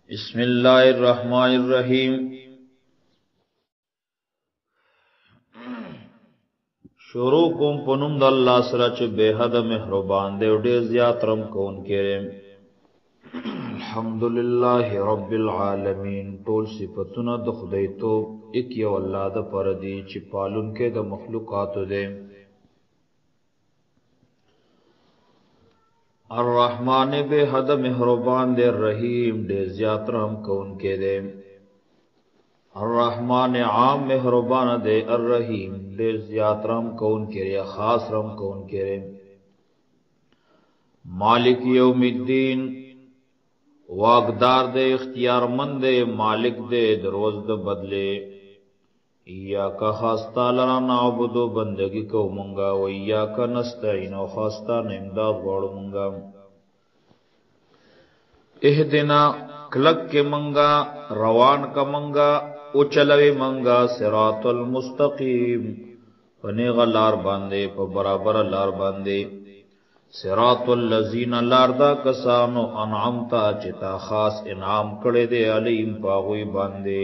بسم اللہ الرحمن الرحیم شروع کوم پنوم د الله سره چې بے حد مهربان دی او ډیر زیات رحم کوونکی دی. الحمدللہ رب العالمین. ټول صفاتونه د خدای توب یک یو الله د پر دی چې پالونکی د مخلوقاتو دی. الرحمن بے حد مهربان دی، الرحیم ډیر زیات رحم کوونکی دی. الرحمن عام مهربان دی، الرحیم ډیر زیات رحم کوونکی دی، خاص رحم کوونکی دی. مالک یوم الدین واقدار دے، اختیارمند دے، مالک دے دروز د بدلے. ایاکا خاصتا لرا نعبدو بندگی کو منگا و ایاکا نستعین و خاصتا نمداد غوڑ منگا. اہدنا کلک کے منگا، روان کا منگا، اچلوی منگا، صراط المستقیم پنیغ لار باندے پا برابر لار باندے. صراط اللذین لاردا کسانو انعامتا چتا خاص انعام کڑے دے علیم پاغوی باندے.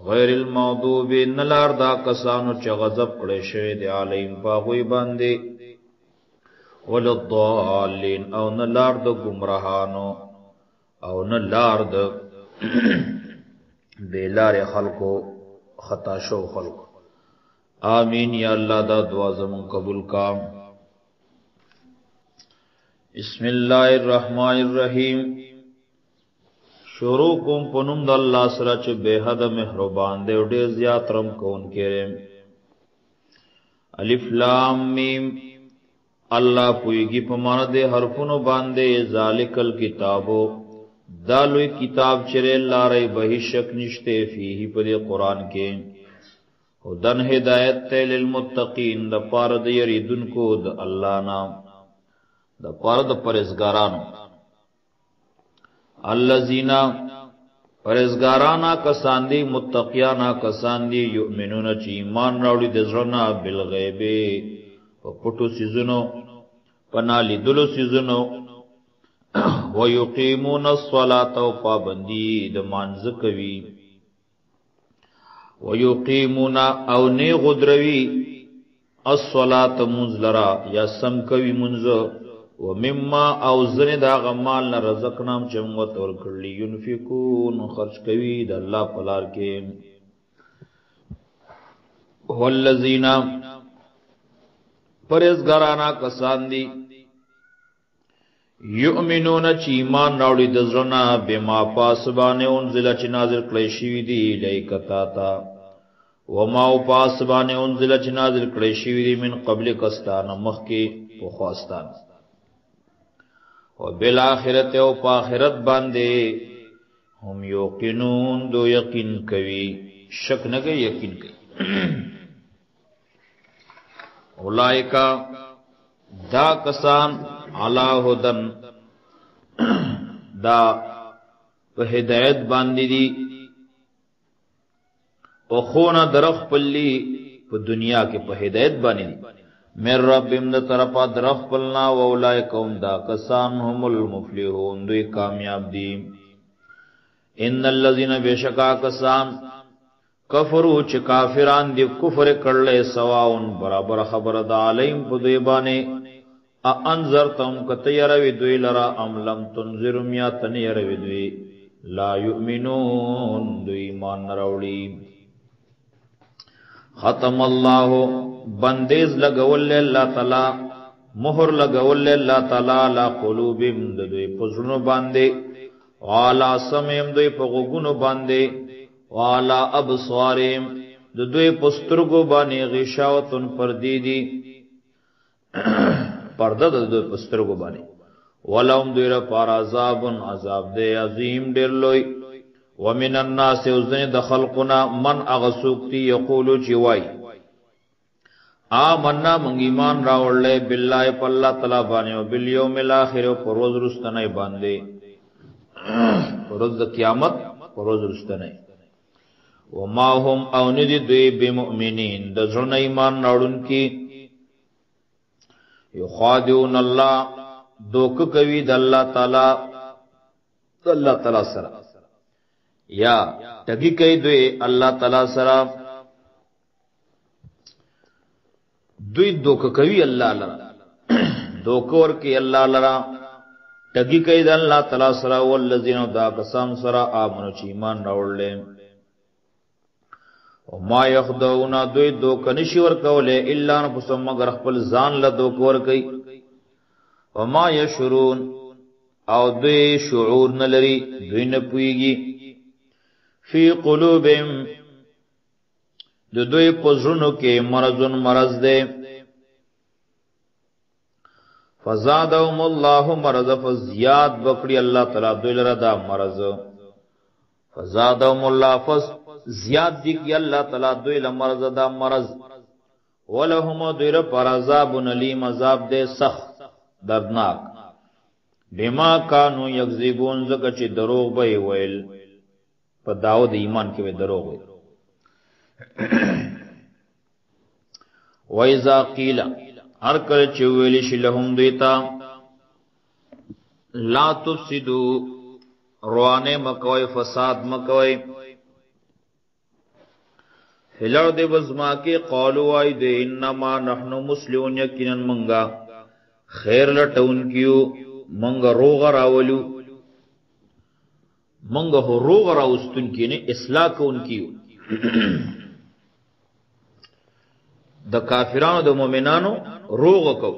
غیر المغضوب نلاردا کسانو چا غضب کڑے شوی دے علیم پاغوی باندے. وللضالین او نلارد گمراہانو او نلارد بیلار خلقو خطا شو خلق. آمین یا اللہ دا دعا زمون قبول کا. بسم اللہ الرحمن الرحیم. شروع کوم پنوم د الله سره چې بے حد مهربان دی او ډیر زیات رحم کوونکی دی. الف لام میم. الله پویږي په معنا د حرفونو باندې. ذالک الکتابو دا لوی کتاب چرې لارې به شک نشته فيه په دې قران کې. هدن هدایت ته للمتقین د پاره د یریدونکو د الله نام د پاره د پرهیزګارانو. الذین پرهیزګارانا کسان دی، متقیانا کسان دی، یؤمنون چې ایمان راوړي د زړه بالغیب په پټو سيزونو پنا لیدلو سيزونو. ويقيمون الصلاة او پابندی د مانځ کوي. ويقيمون او نه غدروي الصلاة منزلرا یا سم کوي منځ. ومما او زنی دا غمال نا رزقنام چموت ورکرلی ینفقون خرچ کوي دا اللہ پلار کے. والذین پرهیزګارانا کسان دی، یؤمنون چی ایمان راوړي د زړه بما پاسبانه انزل چی نازل کړی شوی دی لیکتا تا. وما پاسبانه انزل چی نازل کړی شوی دی من قبل کستان مخکې پخواستان. و بالآخرت او پا آخرت باندے هم یوقنون دو یقین کوي، شک نگے یقین کوي. اولائکا دا کسان علا ہدن دا پا ہدایت باندی دی پا خون درخ پلی پا دنیا کے پا ہدایت باندی دی. من رب امد طرفا درخ پلنا و اولائکم دا کسان هم المفلحون دوی کامیاب دی. ان اللذین بیشکا کسان کفرو چه کافران دی کفر کرلے سواؤن برابر خبر دا علیم پا دوی بانے. انذرتم کتیروی دوی لرا ام لم تنذرم یا تنیروی دوی لا یؤمنون دوی ایمان نروڑی. ختم اللہ بندیز لگول اللہ تعالی، مہر لگول اللہ تعالی لا قلوبیم دوی پزرنو باندے، والا سمیم دوی پغوگونو باندے، والا ابصاریم دوی پسترگو بانے غشاوتن پردی دی پردہ دوی پسترگو بانے. ولهم دوی را پار عذابن عذاب دے عظیم دیر لوئی. ومن الناس اوزن دخلقنا من اغسوکتی یقولو چیوائی آمنا منگ ایمان راولے باللہ پا اللہ تعالیٰ بانے و بالیوم الاخر و پروز رستنے باندے، پروز قیامت پروز رستنے. وما هم او ندی دوی بمؤمنین دزرن ایمان راولن کی. یخادعون اللہ دوک کوي د الله تعالی الله تعالی سره یا ټګي کوي دوی الله تعالی سره دوی دوک کوي الله لرا دوکور کې الله لرا ټګي کوي د الله تعالی سره ولذین دا قسم سره امنو چې ایمان راوړل او ما یخدعون دوی دوک نشي ور کوله الا انفسهم مگر خپل ځان له دوک ور کوي او ما یشرون او دوی شعور نه لري دوی نه پويږي فی قلوبهم د دوی پزړونو کې مرض ده فزادهم الله مرض فزیاد بکړي الله تعالی دوی لره دا مرض فزادهم الله فز زیاد دي کی الله تعالی دوی له مرض دا مرض ولهم دوی پر عذاب الیم عذاب ده سخت دردناک بما کانوا یکذبون زکه چې دروغ به ویل په داود ایمان کې دروغ ویل وَإِذَا قِيلَ هر کله چې ویل شي لهم دیتا لا تفسدوا روانه مکوي فساد مکوي هلو د وزما کې قالوا اي د انما نحن مسلمون یقینا منغا خیر لټون کیو منغا روغ راولو منغا هو روغ راوستون کینه اصلاح کون کیو د کافرانو د مؤمنانو روغ کو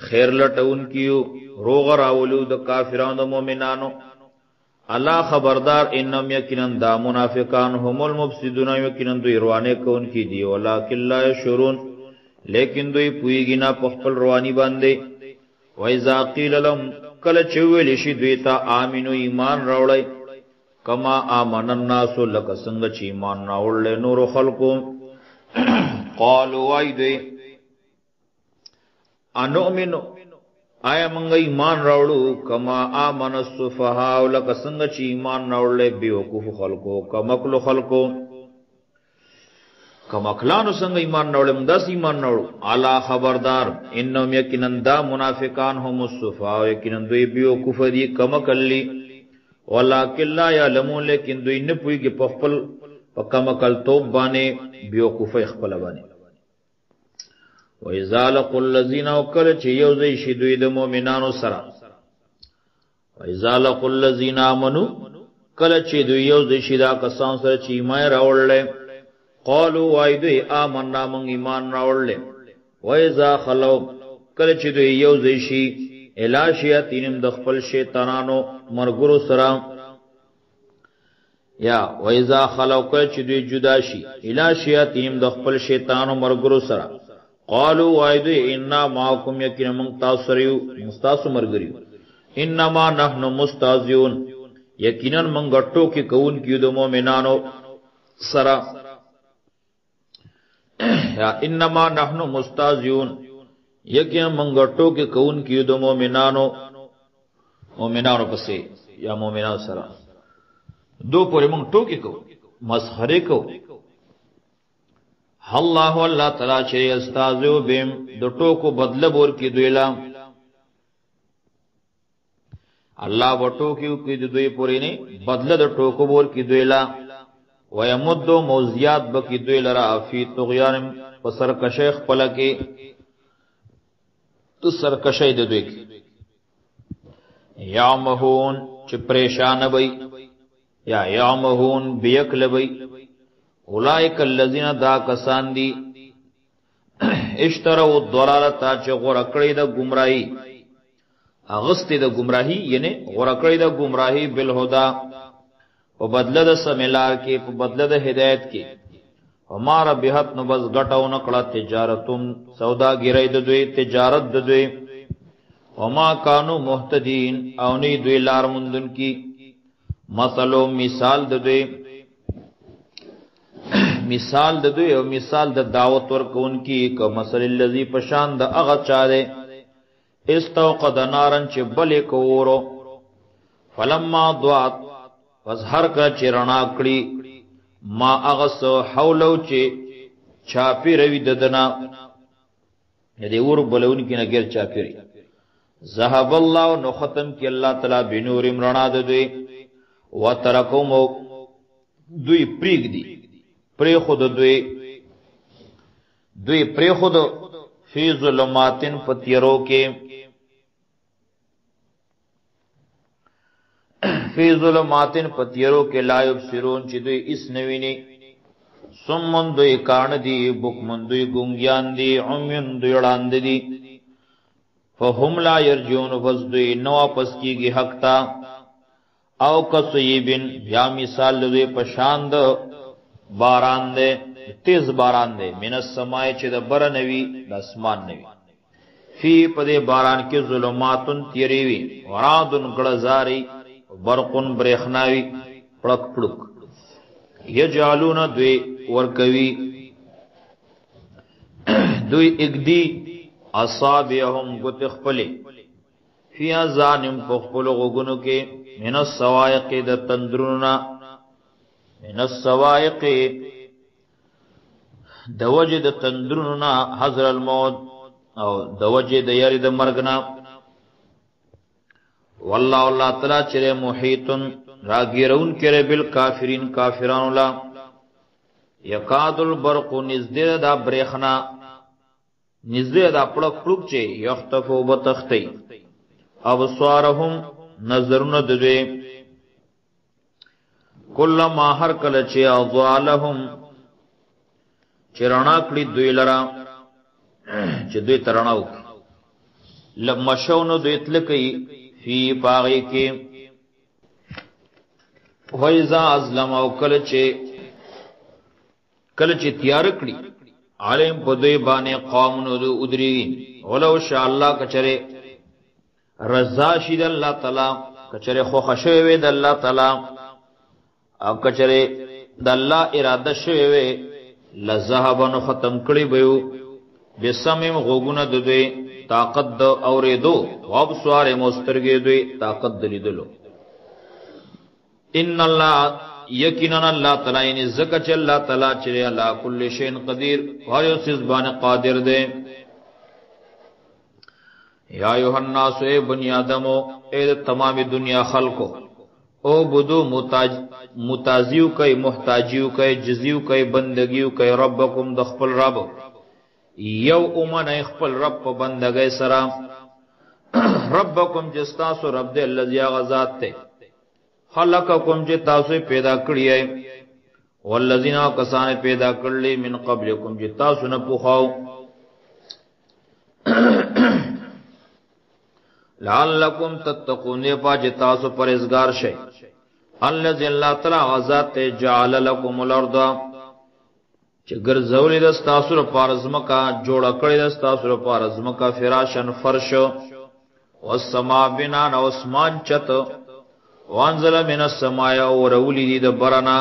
خیر لټون کیو روغ راولو د کافرانو د مؤمنانو الله خبردار انم یقینا دا منافقان هم المفسدون یقینا دوی روانه کون کی دی ولکن لا یشرون لیکن دوی پویږي نه په خپل رواني باندې وایذا قیل لهم کله چې ویل شي دوی ته امنو ایمان راوړی کما امن الناس لک څنګه چې ایمان راوړل نور خلقو قالوا وایدی انؤمنو آیا منگا ایمان راوڑو کما آمن السفہاء لکا سنگا چی ایمان راوڑلے بیوکوف خلقو کمکلو خلقو کمکلانو سنگا ایمان راوڑلے مندس ایمان راوڑو علا خبردار انہم یکنن دا منافقان هم السفہاء یکنن دوی بیوکوف دی کمکل لی ولیکن لا یعلمون لیکن دوی نپوئی کی پخپل پا کمکل توب بانے بیوکوف اخپل بانے وَإِذَا لَقُوا الَّذِينَ وَكَلَ چِ یوزی شدوی د مومنانو سرا وَإِذَا لَقُوا الَّذِينَ آمَنُوا کل چ دوی یوزی شدا کسان سره چ ایمان راوړل قالوا وایدی آمنا من ایمان راوړل وَإِذَا خَلَوْا کل چ دوی یوزی شی الی شیاطین د خپل شیطانانو مرګرو سره یا وَإِذَا خَلَوْا کل چ دوی جدا شی الی شیاطین د خپل شیطانو مرګرو سره قالوا وایدی انا معکم یقینا من تاسریو مستاسو مرګریو انما نحن مستهزئون یقینا من غټو کې کون کیو د مؤمنانو سرا یا انما نحن مستهزئون یقینا من غټو کې کون کیو د مؤمنانو پسې یا مؤمنانو سرا دو پورې من ټوکی کو مسخره کو الله الله تعالی چې استازو بهم د ټوکو بدله بور کې دویلا الله وټو کې دوی پورې نه بدله د ټوکو بور کې دویلا ويمد موزيات بکی دوی لرا فی طغیان په سرکشه خپل کې تو سرکشه د دوی یامهون چې پریشان وي یا یامهون بیکل وي اولائک الذین دا کسان دی اشتروا الضلالة چې غوړه کړی د گمراهی اغستی د گمراهی یعنی غوړه کړی د گمراهی بالهدى په بدله د سمیلار کې په بدله د هدایت کې همار بهت نو بس غټاو نکړه تجارتم سوداګری د دوی تجارت د دوی وما کانوا مهتدین او نه دوی لار مندن کی مثلو مثال د دوی مثال د دوی او مثال د دعوت ورکون کی که مثل الذی پشان د اغه چاره استوقد نارن چې بلې کورو فلما ضاعت وظهر کا چرنا کړي ما اغس حولو چې چاپی روي ددنا دې ور بلون کې نه غیر چاپی ذهب الله نو ختم کی الله تعالی بنور امرنا د دوی وترکم دوی پریگ دی پری خود دوی پری خود فی ظلماتن پتیرو کے فی ظلماتن پتیرو کے لا یبصرون چی دوی اس نوینی سمن دوی کان دی بکمن دوی گنگیان دی عمیون دوی راند دی فهم لا یرجون بس دوی نو پس کی گی حق تا او کسیبن بیا مثال دوی پشاند باران دے تیز باران دے من السماء چی دا برنوی دا اسمان نوی فی پدے باران کی ظلماتن تیریوی ورادن گڑزاری برقن بریخناوی پڑک پڑک یجعلون دوی ورکوی دوی اگدی اصابعهم گتخ پلے فی ازانم پخپل غگنو کے من السوائق دا تندرنا من السوائق دوجه د تندرنا حضر الموت او دوجه د یری د مرگنا والله الله تعالی چره محیطن راگیرون کرے بالکافرین کافران لا یکاد البرق نزدې دا برېخنا نزدې دا پړک پړک چه یختفو بتختی ابصارهم نظرون دوی کلما هر کله چه اضالهم چرانا کلی دوی لرا چه دوی تراناو لمشونو دوی تلکی فی پاغی کے ویزا ازلم او کل چه تیار کلی علیم پا دوی بانے قومنو دو ادریگی ولو شاء اللہ کچرے رضا شید اللہ تعالی کچرے خوخشوی دا اللہ تعالی او کچرے دا اللہ ارادہ شوی لذهبن ختم کړي بيو بسمم غوګونه د دوی طاقت د اوریدو او ابصار مسترګې دوی طاقت دلیدلو ان الله یقینا الله تعالی ان زکه چې الله تعالی چې الله کل شی قدیر او یو سیز باندې قادر دی یا ایها الناس ای بنی آدمو اے تمام دنیا خلقو او بدو متازیو کئی محتاجیو کئی جزیو کئی بندگیو کئی ربکم دخپل رب یو امن اخپل رب پا بندگی سرام ربکم جستاسو رب دے اللذی آغازات تے خلقکم جتاسو پیدا کری ہے والذین کسان پیدا کرلی من قبلکم جتاسو نپوخاو لعلکم تتقون پا جتاسو پرزگار شئی الذی اللہ تعالی غزات جعل لکم الارض چه گرزولی دستاسو پارزمکا جوڑا کری دستاسو پارزمکا فراشن فرش والسما بنان واسمان چت وانزل من السماء ورولی دی دبرنا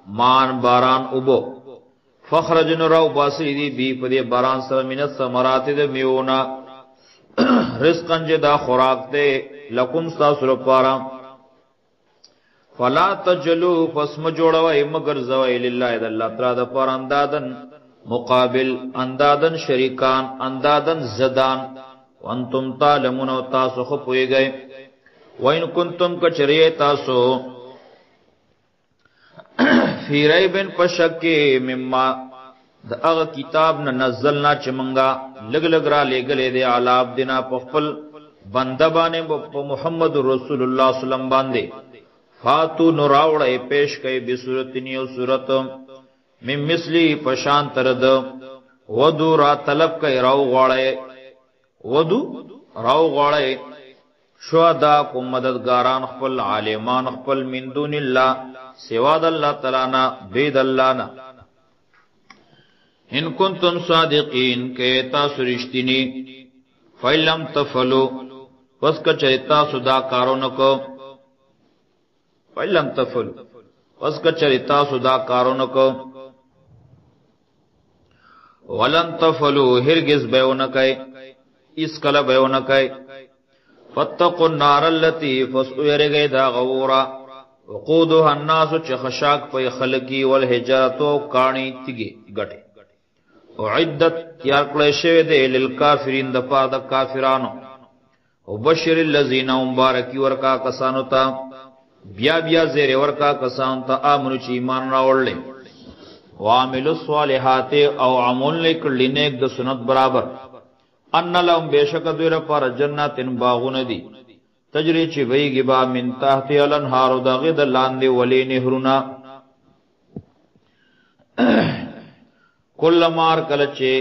مان باران ابو فخرجن رو باسی دی بی پدی باران سر من السمرات دی میونا رزقن جدا خوراک دے لکم ستاسو پارا فلا تجلو فسم جوڑوائی مگر زوائی للہ دا اللہ تعالی دا پار اندادن مقابل اندادن شریکان اندادن زدان وانتم تعلمون و تاسو خپوئی گئے وَإِن كُنتُمْ کچریے تاسو فی ریبن پشکی مما دا اغ کتاب ننزلنا چمنگا لگ لگ را لے گلے دے علاب دینا پخپل بندبانے پا محمد رسول اللہ صلی اللہ علیہ وسلم باندے فاتو نراوڑے پیش کئی بصورتنی و صورت من مثلی پشان ترد ودو را طلب کئی راو غاڑے ودو راو غاڑے شہداء کو مددگاران خپل عالمان خپل من دون اللہ سواد اللہ تلانا بید اللہ نا ان کنتم صادقین کہتا سرشتینی فیلم تفلو پس کچریتا صدا کارونکو فیلم تفلو پس کچریتا صدا کارونکو ولن تفلو ہرگز بیونکے اس کل بیونکے فتقوا النار اللتی فسئو یرگئی دا غورا وقودها الناس چخشاک پی خلقی والحجارتو کانی تیگی گٹے وعدت تیار کلے شوی دے للکافرین دفاع دا کافرانو وبشر اللذین مبارکی ورکا کسانو تا بیا بیا زیر ورکا کسان ته امنو چې ایمان راوړل وعملوا الصالحات او عمل لیکل نیک د سنت برابر ان لهم بیشک دوی پر جناتن باغون دی تجری چې ویږي با من تحت الانهار دغه د لاندې ولی نهرنا کلمار کلچه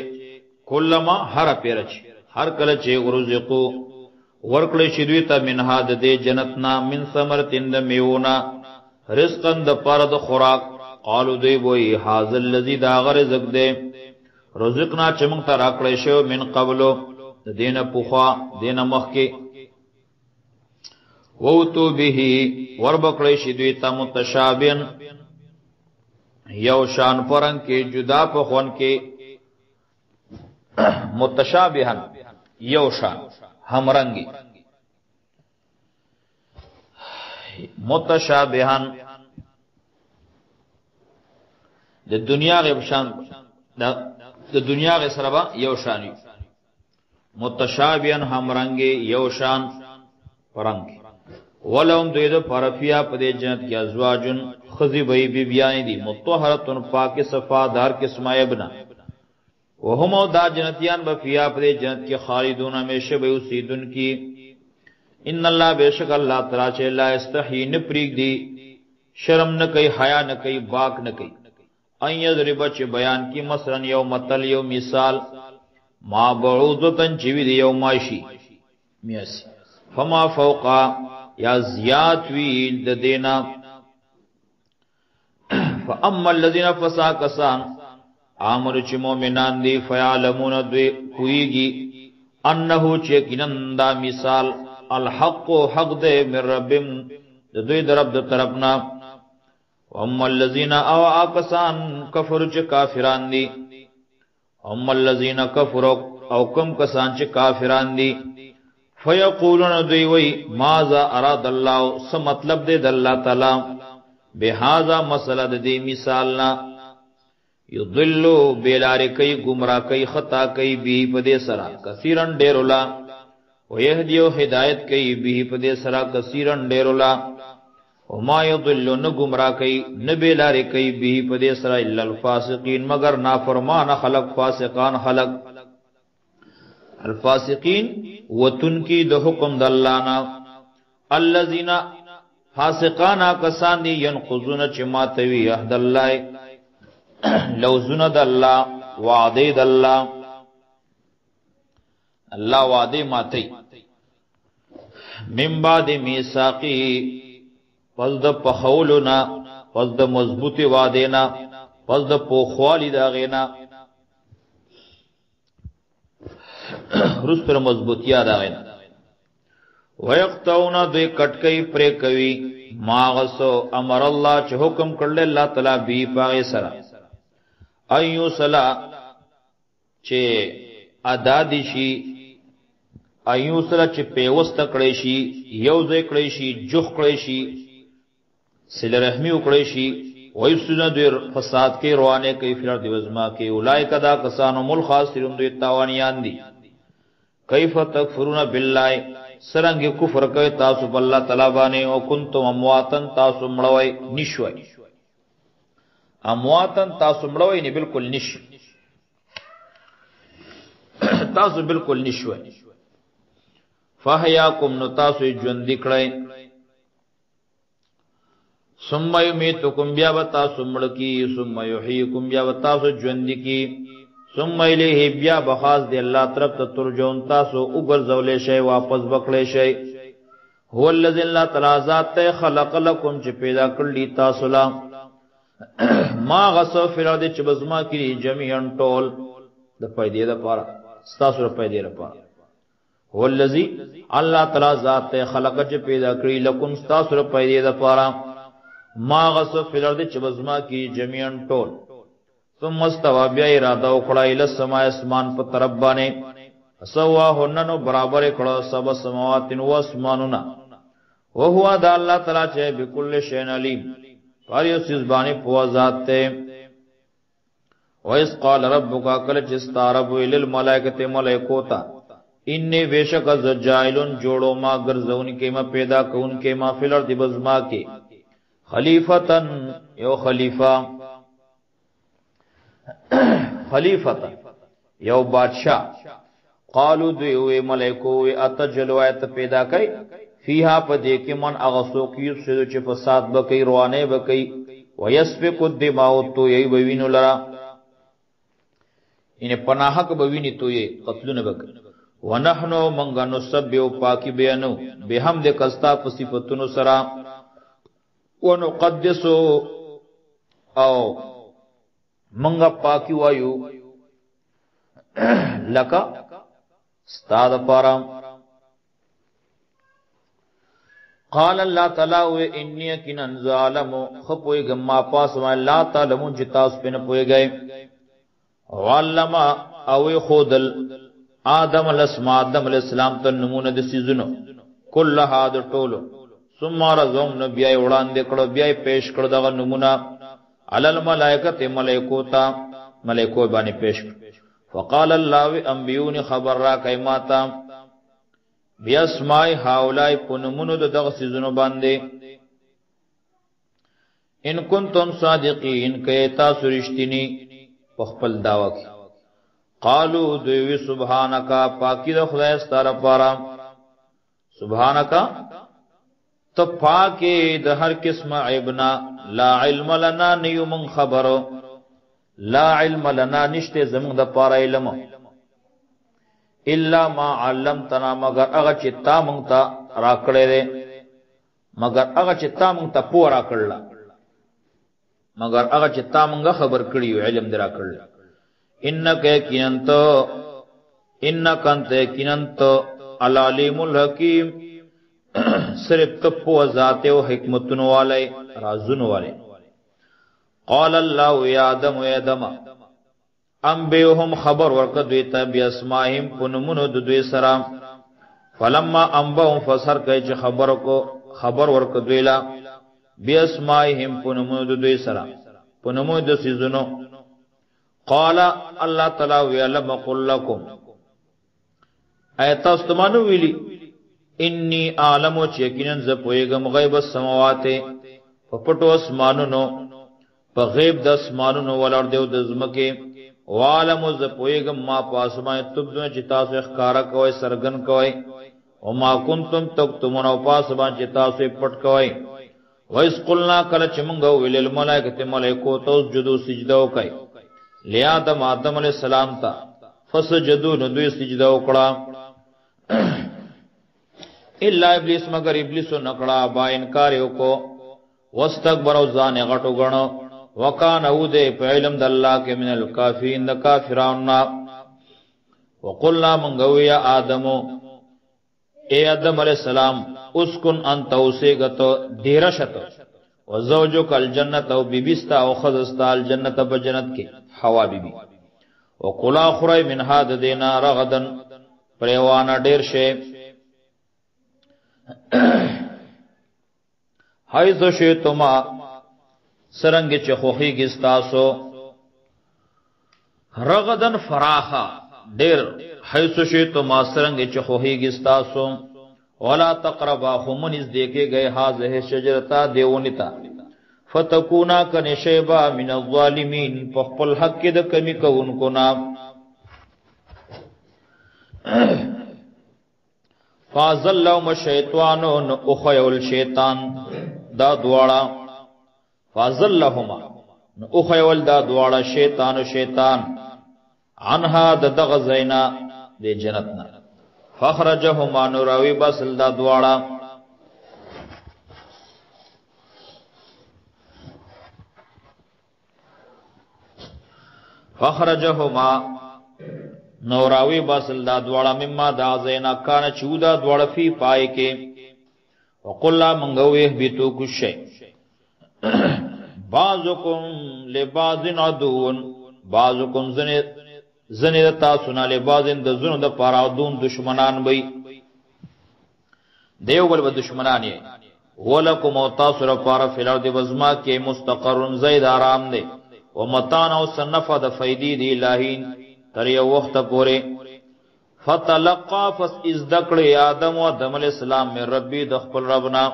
کلما هر پیرچ هر کلچه ورزقو ورکل شدوی تا من هاد دے جنتنا من ثمرتن د میونا رزقن د پرد خوراک قالو دی وی حاذ الذی دا رزق دے رزقنا چمن تا راکړی شو من قبلو د دین پوخا دین مخکی ووتو به وربکړی شدوی تا متشابهن یو شان پرنګ کې جدا په خون کې متشابهن یو شان همرنګي متشابهن د دنیا غو شان د دنیا غو سره یو شان متشابهن همرنګي یو شان پرنګ ولهم دوی د پرفیا په دې جنت کې ازواجن خذی بی بی بیان دی مطهرتن پاک صفادار قسمه ابنا وهم دا جنتیان بفیا پر جنت کے خالدون ہمیشہ بے اسیدن کی ان اللہ بیشک اللہ تعالی چ لا استحی نہ پریگ دی شرم نہ کئی حیا نہ کئی باک نہ کئی ان یضرب چ بیان کی مثلا یوم مثل یوم مثال ما بعوضتن جوی دی یوم ماشی میاسی فما فوقا یا زیات وی د دینا فاما الذين فساقسان امر چې مؤمنان دي فیعلمون دوی کویږي انه چې کینندا مثال الحق حق دې من ربهم دوی در رب طرفنا واما الذين او اقسان کفر چې کافران دي هم الذين كفروا او کم کسان چې کافران دي فیقولون دوی وی ماذا اراد الله سم مطلب دې د الله تعالی بهذا مسله دې مثالنا یضلوا بلار کئی گمراہ کئی خطا کئی بھی پدے سرا کثیرن ډیرولا ويهديو ہدایت کئی بھی پدے سرا کثیرن ډیرولا وما یضلون گمراہ کئی نہ بلار کئی بھی پدے سرا الا الفاسقین مگر نافرمان خلق فاسقان خلق الفاسقین وتن کی د حکم د الله نا الذين فاسقان کسان دی ينقضون چماتوی عهد الله لوزن د الله وعده د الله الله وعده ماتی من بعد میثاقی پس د پخولنا پس د مضبوطی وعده نا پس د پوخوالی دا غینا روز پر مضبوطیا دا غینا ويقطعون دوی کټکئی پرې کوي ماغسو امر الله چې حکم کړل الله تعالی بي پاغه سره ایو صلا چې ادا دي شي ایو صلا چې پیوست کړي شي یو ځای کړي شي جوخ کړي شي صله رحمی وکړي شي وایسونه د فساد کې روانه کوي فلر د وزما کې اولایک دا کسانو مل خاسرون دوی تاوانیان دي کیف تکفرون بالله سرنګ کفر کوي تاسو په الله تعالی باندې او کنتم امواتن تاسو مړوي نشوي امواتن تاسو مړوي نه بالکل نش تاسو بالکل نشوي فحیاکم نو تاسو ژوند کړئ ثم یمیتکم بیا وتا سمړ کی ثم یحییکم بیا وتا سو ژوند کی ثم الیه بیا بخاص دی الله طرف ته ترجون تاسو وګرځولې شی واپس بکړې شی هو الذی الله تعالی ذات خلق لكم چې پیدا کړلی تاسو لا ما غسو فراد چې بزما کړي جميعا ټول د پیدې د پاره تاسو د پیدې لپاره هو الذی الله تعالی ذات خلق چې پیدا کړی لكم تاسو د پیدې د پاره ما غسو فراد چې بزما کړي جميعا ټول ثم استوى بیا اراده وکړه ال السماء اسمان په طرف باندې سوا هننو برابر کړه سب سماوات و اسماننا وهو ذا الله تعالی چې بكل شيء علیم پر یو سیز باندې په ذات ته وَإِذْ قَالَ رَبُّكَ کل چې ستارب ال الملائکه ملائکوتا انی بیشک از جائلن جوڑو ما گرزون کے ما پیدا کون کے ما فی الارض بزما کے خلیفتن یو خلیفہ خلیفتن یو بادشاہ قالو دوی ملائکو اتجلو ایت پیدا کئی فیہا پا دیکی من اغسوک یفسدو چی فساد بکی روانے بکی ویسفق الدماؤ تو یہی بوینو لرا انہیں پناحق بوینی تو یہ قتلون بکی ونحنو منگا نسبیو پاکی بیانو بحمد کستا پصفتنو سرا ونقدسو او منگا پاکی وایو لکا استاد پارا قال اللہ تعالی انی کنن ظالمو خپوئی گما پاس و اللہ تعالی جتاس پہ نپوئی گئے وعلما اوی خودل آدم الاسماء آدم علیہ السلام تن نمون دسی زنو کل حاد ٹولو ثم رزوم نبیائی اڑان دکڑو بیائی پیش کردغا نمونا علی الملائکت ملائکو تا ملائکو بانی پیش کرد فقال اللہ انبیونی خبر را کئیماتا بی اسمائی ہاولائی پنمونو دغسی زنو باندے ان کنتم صادقین کئیتا سرشتینی پخپل دعوی کی قالو دوی سبحانکا پاکی دا خدای ستارا پارا سبحانکا تو پاکی دا ہر قسم عیبنا لا علم لنا نیو من خبرو لا علم لنا نشتے زمان دا پارا علم الا ما علمتنا مگر اغا چتا منگتا راکڑے دے مگر اغا چتا منگتا پو راکڑلا مگر اغا چتا منگا خبر کریو علم درا کرلا انکا کننتو انکا انت کننتو العلیم الحکیم صرف تپو ذاتے و حکمتن والے رازن والے قال اللہ یا آدم و آدم انبیوہم خبر ورکد دویتا بی اسمائیم پنمونو دوی سرام فلما انباهم فسر کئی خبر ورکد دویلا بی اسمائیم پنمونو دوی سرام پنمونو دو سیزنو قال اللہ تعالی ویلم قل لکم ایتا استمانو ویلی انی عالمو چیکنن زپویگم غیب السماوات پپٹو اسمانونو پا غیب دا اسمانونو والردیو دزمکے وعالمو زپویگم ما پاسمائے تبدون چتاسو اخکارا کوئی سرگن کوئی وما کنتم تکتمون و پاسمان چتاسو پٹ کوئی ویس قلنا کلچ منگو ویلی الملائکت ملائکو توس جدو سجدو کوئی لی آدم آدم علیہ السلام تا فسجدو ندوی سجدو کڑا اللہ ابلیس مگر ابلیسو نکڑا با انکاریو کو وستکبرو زانی غٹو گنو وکان او دے پہ علم دا اللہ کے من الکافرین دا کافراننا وقلنا منگو یا آدمو اے آدم علیہ السلام اسکن انتا اسے گتو دیرشتو وزوجو کا الجنت او بیبستا او خزستا الجنت بجنت کے حوا بیبی وقلا خرائی من حاد دینا رغدن پریوانا دیر شے حیث شیطما سرنگ چخوخی گستاسو رغدن فراخا دیر حیث شیطما سرنگ چخوخی گستاسو ولا تقربا خمنز دیکھے گئے حاضر شجرتا دیونتا فتکونا کنشیبا من الظالمین پخپل حق دا کمی کون کو نام فازلہم الشیطانو اخیو الشیطان دا دوارا فازلہم اخیو دا دوارا شیطان عنہا دا دغزینا دے جنتنا فخرجہما نراوی باسل دا دوارا فخرجہما نوراوی باسل دا دوارا مما دا زینا کانا چودا دوارا فی پائے کے وقلنا منگویہ بیتو کشے بعضکم لبعضن عدون بعضکم زنیدتا سنا لبعضن دا زن دا پارا عدون دشمنان بی دیو بل با دشمنان یہ ولکم و تاثر پارا فی الارد وزما کے مستقر زید آرام دے ومتانا و صنفہ دا فیدی دی الہین تر یو وقت پورے فتلقى فس ازدکڑ آدم و آدم علیہ السلام من ربی دخپل ربنا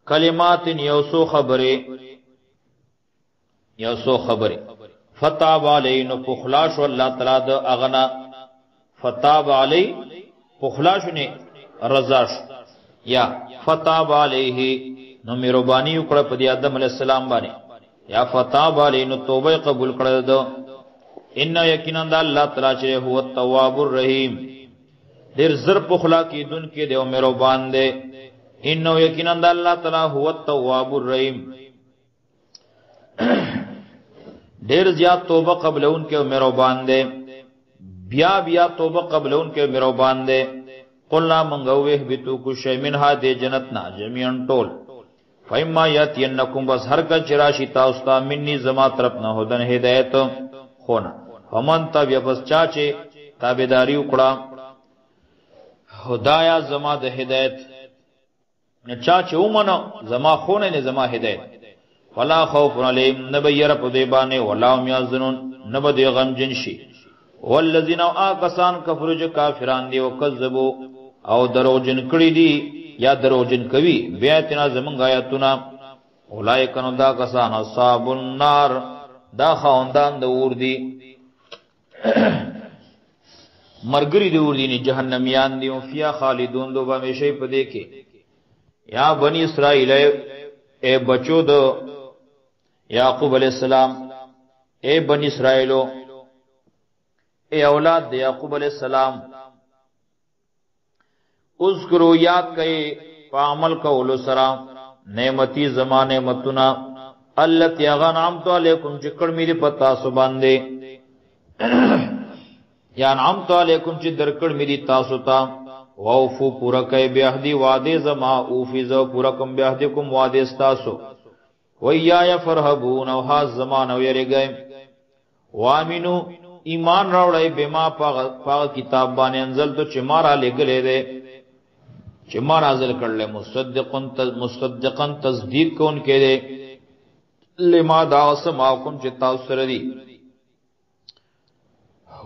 کلمات یوسو خبری فتاب علی نو پخلاش اللہ تعالی دا اغنا فتاب علی پخلاش نے رضاش یا فتاب علیہ نو مہربانی وکړه په آدم علیہ السلام باندې یا فتاب علی نو توبه قبول کړه دو ان یقینا الله تعالی چې هو التواب الرحیم ډیر زر پخلا کی دن کې دیو مهربان دی ان یقینا الله تعالی هو التواب الرحیم ډیر زیات توبه قبلون کې مهربان دی بیا توبه قبلون کې مهربان دی قلنا منغوه بتو کو شی منها دی جنتنا جميعا ټول فایما یاتینکم بس هر کا چراشی تاستا منی زما طرف نه هدن هدایت خونا فمن تب یبس چاچے تابیداری اکڑا خدایا زما د هدایت چاچے اومنو زما خونه نه زما هدایت ولا خوف علیهم نبیر په دی باندې ولا هم یحزنون نبد غم جنشی والذین آکسان کفروا جو کافران دی وکذبوا او دروجن کړي دي یا دروجن کوي بیاتنا زمونږ آیاتنا اولئک نو دا کسان اصحاب النار دا خوندان د اور دی مرګری دی اور دی نه جهنميان دی او فیا خالدون دو همیشه په دې کې یا بنی اسرائیل اے بچو د یعقوب علیہ السلام اے بنی اسرائیلو اے اولاد د یعقوب علیہ السلام اذکروا یاد کئ په عمل کولو سره نعمتي زمانه متنا التی غنعمت علیکم چې کړمی دی پتا سو باندې یا انعمت علیکم چې درکړ می دی تاسو ته ووفو پورا کئ بیاهدی وعده زما اوفیزو پورا کوم بیاهدکم وعده تاسو ویا یفرحبون او ها زمانه یریګی وامنو ایمان راوړی بما پاغ کتاب باندې انزل تو چې مارا لګلې ده چې ما نازل کړل مصدقن تصدیق کون کې ده لما دا سماکم چې تاسو سره دي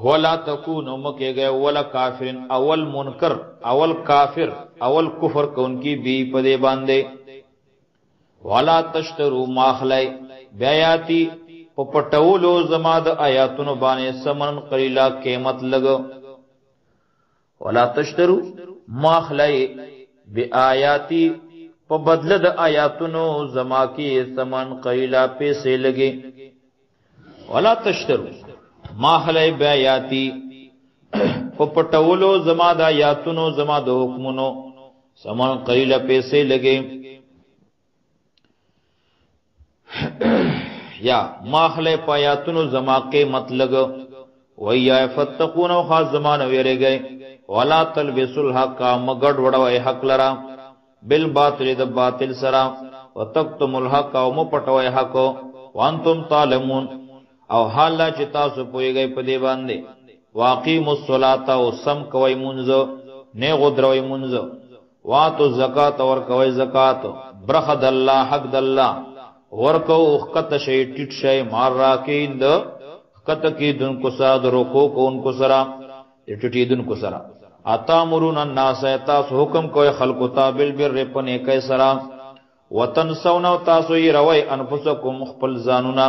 ولا تکونوا مکه گئے ولا کافرین اول منکر اول کافر اول کفر کون کی بی پدے باندے ولا تشترو ماخلای بیاتی پپټولو زما د آیاتونو باندې سمن قلیلا قیمت لګو ولا تشترو ماخلای بیااتی په بدله د آیاتونو زما کی سمن قلیلا پیسې لګي ولا تشترو ماخلای بیااتی پپټولو زما د آیاتونو زما د حکمونو سمن قلیلا پیسې لګي یا ماخلے پایاتونو زما کے مطلق ویا فتقون او خاص زمانہ ویرے گئے ولا تلبسوا الحق مگڑ وڑوے حق لرا بالباطل د باطل سرا وتکتم الحق او مپټوے حق وانتم تعلمون او حال چې تاسو پوي گئے پدی باندې واقیموا الصلاة او سم کوي منځ نه غدروي منځ واتو زکات اور کوي زکات برخد الله حق د الله ورکو خط شی ټټ شی مار راکیند خط کی دن کو ساد روکو کو ان کو سرا ټټی دن کو سرا اتامرون الناس تاس حکم کوئی خلق تابل بر پنے کیسرا وتنسون تاسو ی روی انفسکم خپل زانونا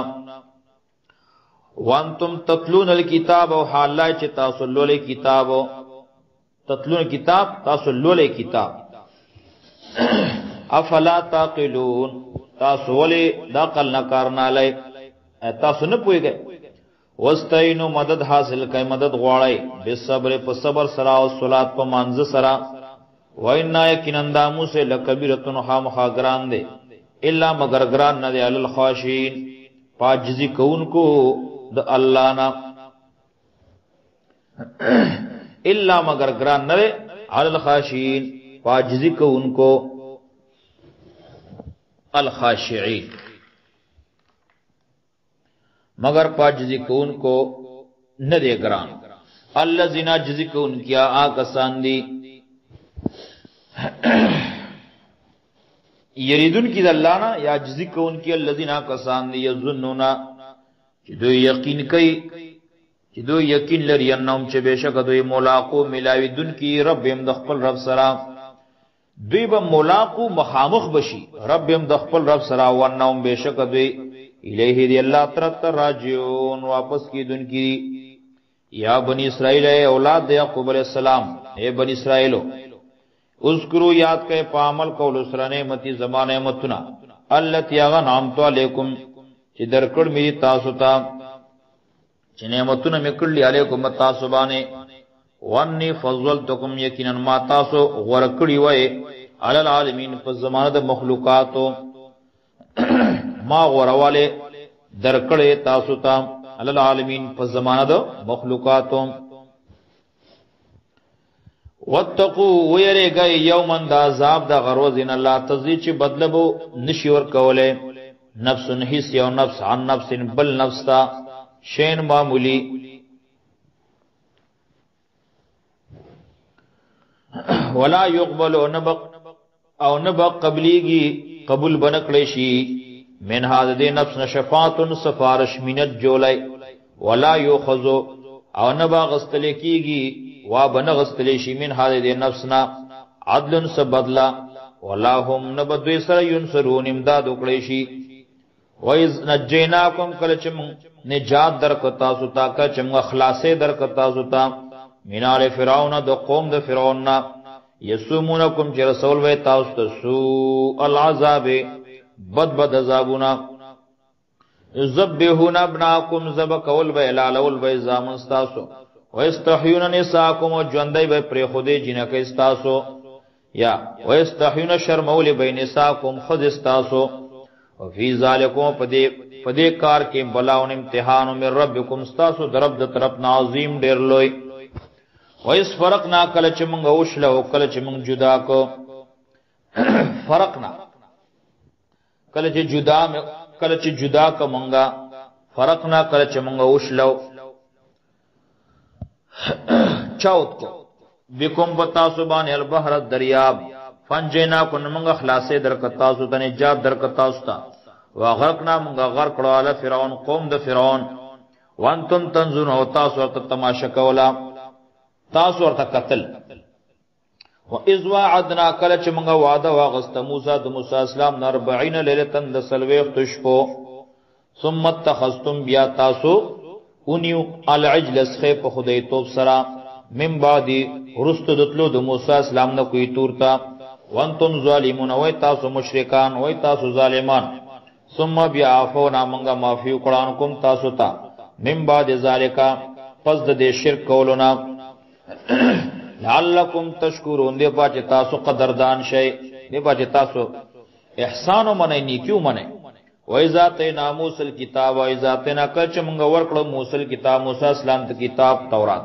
وانتم تتلون الكتاب او حالای چې تاسو لولې کتاب تتلون کتاب تاسو لولې کتاب افلا تعقلون تاسو ولی دا قل نکارنا لئی تاسو نه پویږئ واستعینوا مدد حاصل کئ مدد غواړئ بالصبر په صبر سره او صلات په مانځ سره وإنا یقینا موسی لکبیرتن خامخاگران دے الا مگر گران نہ دے علی الخاشعين پاجزی کونکو د اللہ نا الا مگر گران نہ دے علی الخاشعين پاجزی کونکو الخاشعین مگر پاجزی کو ان کو نہ دے گران الذین جزی کو ان کیا آکسان دی یریدون کی اللہ نا یا جزی کو ان کی الذین آکسان دی یظنون دو یقین کئی چې دوی یقین لري انهم چې بشک دوی ملاقات ملاوي دن کی رب هم د خپل رب سره دوی به ملاقات مخامخ بشي رب هم د خپل رب سره ونهم بشک دوی الیه دی الله طرف ته راجعون واپس کی دن کی یا بنی اسرائیل اے اولاد یعقوب علیہ السلام اے بنی اسرائیلو اذکروا یاد کئ په عمل کول سره نعمتي زمانه متنا التی انعمت علیکم چې درکړ می تاسو ته چې نعمتونه میکړلې علیکم تاسو باندې وانی فضلتکم یقینا ما تاسو ورکړی وای علی العالمین په زمانه د مخلوقاتو ما غورواله درکړې تاسو ته علی العالمین په زمانه د مخلوقاتو واتقوا ويرګي یوما د عذاب د غروزین الله تزي چې بدلبو نشي ور کوله نفس حس یو نفس عن نفس بل نفس تا شین معمولی ولا يقبل او نبق قبلیگی قبول بنکلی شی من هذا دے نفس شفاعت سفارش منت جولی ولا یوخذو او نبا غستلی کیگی وا بنغستلی شی من هذا دے نفسنا عدل سبدلا ولا هم نبدوی سر ینصرون امداد اکلی شی وَإِذْ نَجَّيْنَاكُمْ کلچم نجات درکتا ستا کچم اخلاص درکتا ستا من آل فرعون د قوم د فرعون یسومونکم چې رسول وې تاسو ته سوء العذاب بد عذابنا ذبحون ابناکم ذبح کول به لالول به زامن تاسو واستحیون نساکم ژوندۍ به پر خوده جنکه تاسو یا واستحیون شرمول بین نساکم خود تاسو وفي ذالکم پدې کار کې بلاون امتحان من ربکم استاسو درب د طرف عظیم ډیر لوی وایس فرقنا کله چې موږ وشلو کله چې موږ جدا کو فرقنا کله چې جدا کو موږ فرقنا کله چې موږ وشلو چاوت کو بكم بتا سبحان البحر الدریاب فنجینا کن منگا خلاصے درکتاسو تا نجات درکتاسو تا وغرقنا منگا غرق روالا فرعون قوم دا فرعون وانتم تنظرون و تاسو ورطا تماشا کولا تاسو ورطا قتل و از وعدنا کلچ منگا وعدا واغست موسیٰ دا موسیٰ اسلام نا 40 لیلتن دا سلویخ تشپو ثم اتخذتم بیا تاسو انیو العجل اسخیب خدای توب سرا من بعدی رست دتلو دا موسیٰ اسلام نا کوئی تورتا وانتم ظالمون وای تاسو مشرکان وای تاسو ظالمان ثم بیا عفونا منگا معافی قرآنکم تاسو تا من بعد ذالکا پس د شرک کولونا لعلکم تشکرون دی پاچ تاسو قدردان شئی دی پاچ تاسو احسانو منی نیکیو منی وای ذاتینا موسی الکتاب وای ذاتینا کچ منگا ورکلو موسی الکتاب موسی اسلام تا کتاب تورات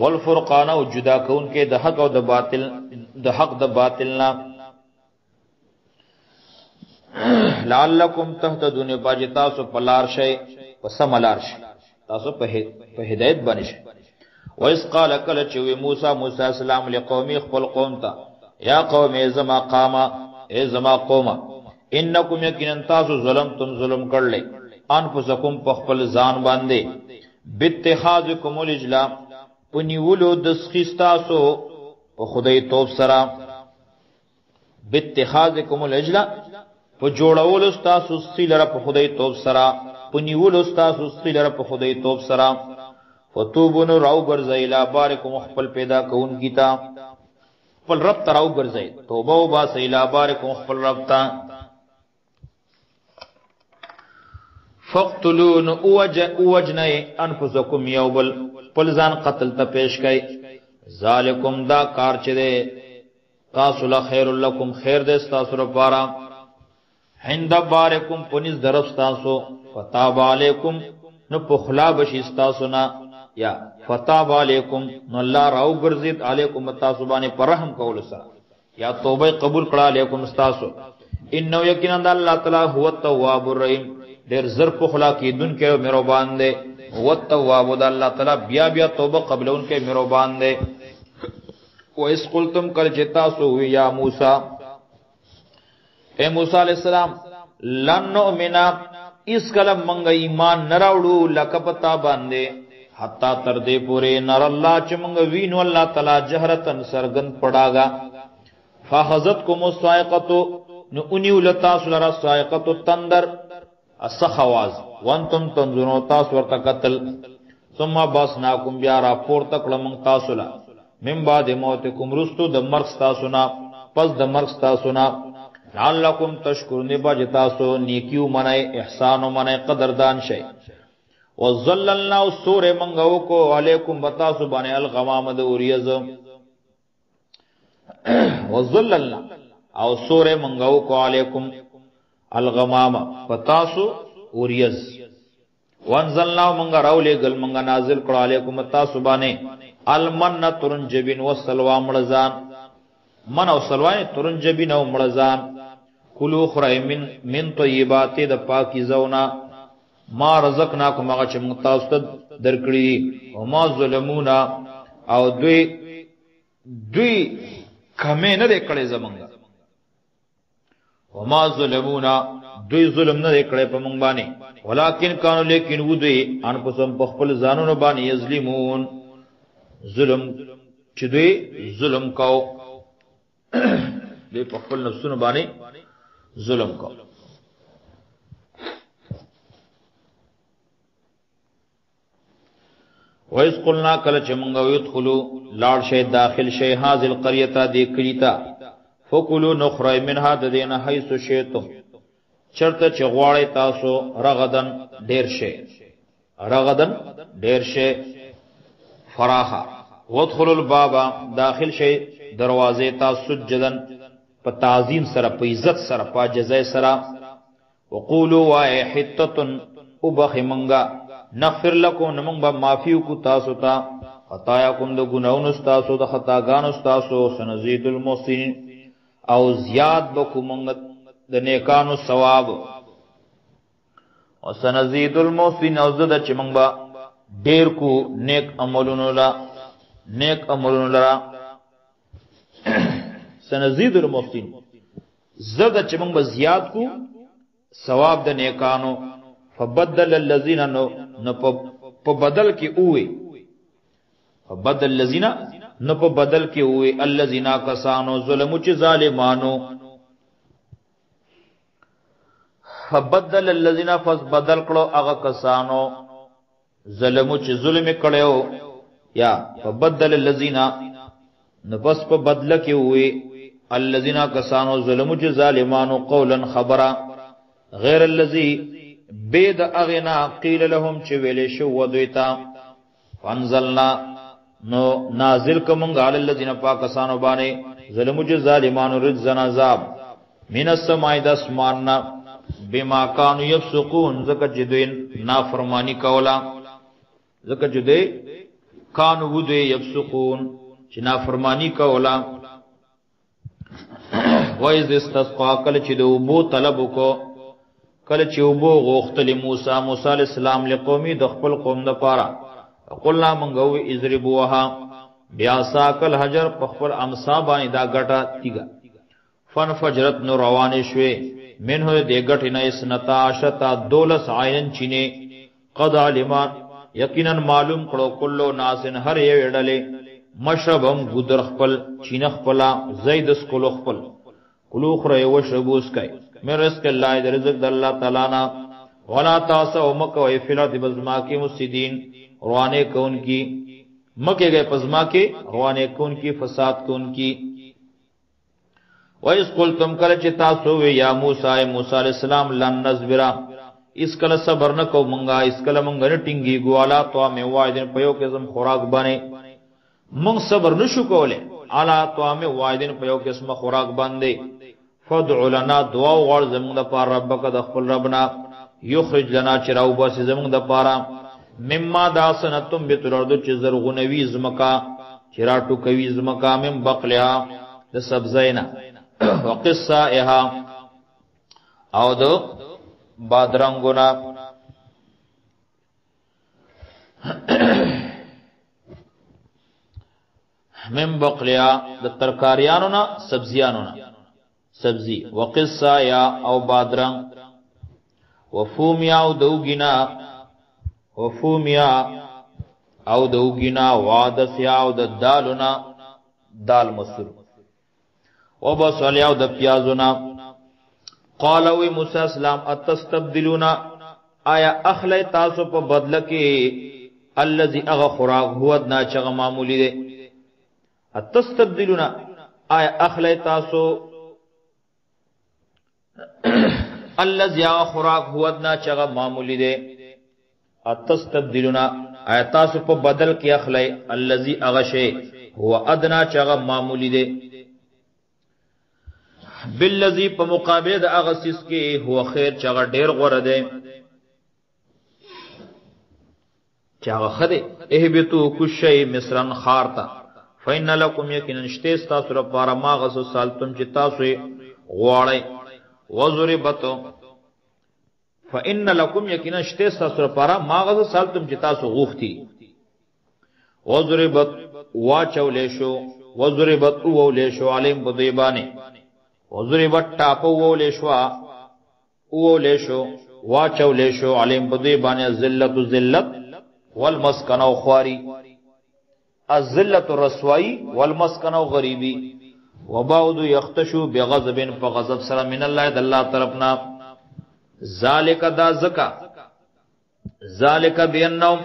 والفرقان او جدا کون کے د حق او د باطل د حق د باطلنا لعلکم تهتدون باجتا سو پلار شی وسملار شی تاسو په هدایت باندې شی وایس قال کل چې موسی السلام لقومي خپل قوم ته یا قوم زما قاما ای زما قومه انکم یقینا تاسو ظلمتم ظلم کړل انفسکم په خپل ځان باندې باتخاذکم الجلا پنیولو د سخستاسو په خدای توب سرا باتخاذکم العجل په جوړولو تاسو سیلره په خدای توب سرا پنیولو تاسو سیلره په خدای توب سرا فتوبون راو ګرځي لا بارکم خپل پیدا کون کیتا خپل رب تراو ګرځي توبه او با سیلا بارکم خپل رب تا فقتلون اوجنای انفسکم یوبل پلزان قتل تا پیش کئی ذالکم دا کار چه دے تاسو لخیر لکم خیر دے ستاسو رفارا حند بارکم پنیز درف ستاسو فتاب علیکم نو پخلا بشی ستاسو نا یا فتاب علیکم نو اللہ راو گرزید علیکم تاسو بانے پر رحم کول سا یا توبہ قبول کرا علیکم ستاسو انہو یقینا دا اللہ تعالی هو التواب الرحیم دیر زر پخلا کی دن کے میرو باندے والتواب دا اللہ تعالی بیا بیا توبہ قبل ان کے مروبان دے وَإِذْ قُلْتُمْ کل جتاسو یا موسیٰ اے موسیٰ علیہ السلام لن نؤمنا اس کلم منگا ایمان نراوڑو لکپتا باندے حتا تر دې پورې نر الله چې موږ وینو الله تعالی جهرتن سرګن پړاګا فاخذتكم الصاعقه نو انیو لتا سلرا صاعقه تندر اسخواز وانتم تنظرون تاسو ورته قتل ثم باسناکم بیا را پور تکړه تاسو لا من بعد موتکم رستو د مرګ تاسو نه پس د مرګ تاسو نه لعلکم تشکرون بج تاسو نیکیو منای احسانو منای قدردان شي وظللنا سور منغو کو علیکم بتاسو باندې الغمام د اوریز وظللنا او سور منغو کو علیکم الغمام پتاسو اوریز وانزلنا منغا راولے گل منغا نازل کړه علیکم تاسو باندې المن ترنجبین والسلوى ملزان من او سلوای ترنجبین او ملزان کلو خرای من طیبات د پاکی زونا ما رزقناکم هغه چې موږ تاسو ته درکړي او ما ظلمونا او دوی کمه نه کړي زمونږه وما ظلمونا دوی ظلم نه کړي په موږ باندې ولکن کانو لیکن ودوی ان پسم په خپل ځانونو باندې یظلمون ظلم چې دوی ظلم کاو دوی په خپل نفسونو باندې ظلم کاو وَإِذْ قُلْنَا كَلَ چمنگا يدخلوا لاړ شي داخل شي هذه القريه دې کلیتا فکلوا نخرج منها ددین حيث شئتم چرته چغواړی تاسو رغدن ډیر شي فراخا وادخلوا الباب داخل شي دروازه تاسو سجدن په تعظیم سره په عزت سره په جزای سره وقولوا وای حتتن وبخ منغا نغفر لكم نمون با معافیو کو تاسو تا خطایاکم دو گناون استاسو دا خطاگان استاسو سنزید المحسنین او زیاد بکو منگت دا نیکانو ثواب و سنزید المحسنین او زده چه منگ با دیر کو نیک عملونو لرا سنزید المحسنین زده چه منگ با زیاد کو ثواب دا نیکانو فبدل الذين نو په بدل کې اوې فبدل الذين نو په بدل کې اوې الذين کسانو ظلمو چې ظالمانو فبدل الذين فبدل کړو هغه کسانو ظلمو چې ظلم کړو یا فبدل الذين نو پس په بدل کې اوې الذين کسانو ظلمو چې ظالمانو قولا خبره غیر الذي بيد اغنا قيل لهم چې ویلې شو ودویتا فانزلنا نو نازل کوم غال الذين پاکستانو باندې ظلم جو ظالمانو رجزن عذاب من السماء د اسماننا بما كانوا يفسقون زکه جدين نافرمانی کولا زکه جدي كانوا ودي يفسقون چې نافرمانی کولا وایز استسقا کله چې دو بو طلب کو کله چې وبو غوښتل موسی علی السلام لقومي د خپل قوم لپاره قلنا منغو اضربوها بیا ساکل حجر په خپل امسا باندې دا غټه تیګه فن فجرت نو روانه شوه منه دې غټه نه اسنتا شتا دولس عین چینه قد علمان یقینا معلوم کړو کلو ناسن هر یو وړلې مشربم ګدر خپل چینه خپل زید سکلو خپل کلو خره وشبوس کای من رزق اللہ در رزق در اللہ تعالیٰ نا ولا تاسو مکوئی فلات بزما کی مفسدین روانے کون کی مکے گئے پزما کے روانے کون کی فساد کون کی وَإِذْ قُلْتُمْ کل چی تاسو وی یا موسیٰ علیہ السلام لن نصبرا اس کل صبر نکو منگا اس کل منگا نٹنگی گوالا طعام واحدن پیو قسم خوراک بانے منگ صبر نشو کولے علا طعام واحدن پیو قسم خوراک باندے فدعو لنا دعا وغار زمون دا پار ربک دا خپل ربنا یخرج لنا چراو باسی زمون دا پارا مما دا سنتم بیتراردو چی زرغنوی زمکا چراتو کوی زمکا من بقلها دا سبزینا وقصائها او دا بادرنگونا من بقلها دا ترکاریانونا سبزیانونا سبزی وقصا یا او بادرنگ وفومیا او دوگینا وفومیا او د وګینا وادسیا او د دالنا دال مسر او بصل او د پیازنا قال وی موسی السلام اتستبدلون آیا اخلی تاسو په بدله کې الذي اغه خوراک هو ادنا چغه معمولی ده اتستبدلون آیا اخلی تاسو الذي اغه خوراک هو ادنا چغه معمولی ده اتستبدلون آیا تاسو په بدل کې اخلی الذي اغه شی هو ادنا چغه معمولی ده بالذي په مقابله د اغه سیس کې هو خیر چغه ډیر غوړه ده چاغه خده اهبتو کشی مصرن خارتا فإن لکم یقینا شته تاسو لپاره ما غسو سالتم چې تاسو غواړی وضربت فإن لکم یقینا شته تاسو لپاره ما غسو سالتم چې تاسو غوښتي وضربت واچولې شو وضربت اولې شو علیم بدیبانه وضربت ټاپو اولې شو اولې شو واچولې شو علیم بدیبانه ذلت ذلت والمسکن او خواری الذلت الرسوائی والمسکن او غریبی وبعد یختشو بغضب فغضب سره من الله د الله طرفنا ذالک دا زکا ذالک بینهم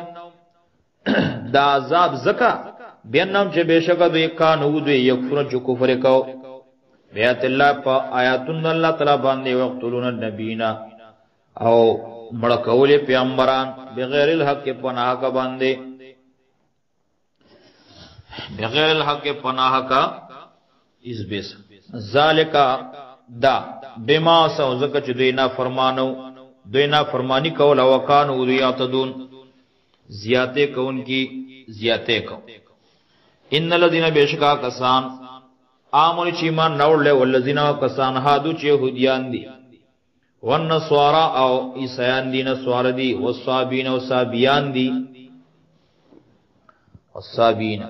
دا عذاب زکا بینهم چې بشک دوی کانو دوی یکفر جو کفر کو بیات الله په آیاتن الله تعالی باندې وقتلون النبینا او مړکولې پیغمبران بغیر الحق پناه کا باندې بغیر الحق پناه کا اس بیس ذالک دا بما سو زکه چې دوی نه فرمانو دوی نه فرمانی کول او کانو ریاتدون زیاته کون کی زیاته کو ان الذين بشکا کسان امن چې ایمان نوړل ولذین کسان هادو چې يهوديان دي والنصارى او عیسیان دي نصار دي والصابین او صابیان دي والصابین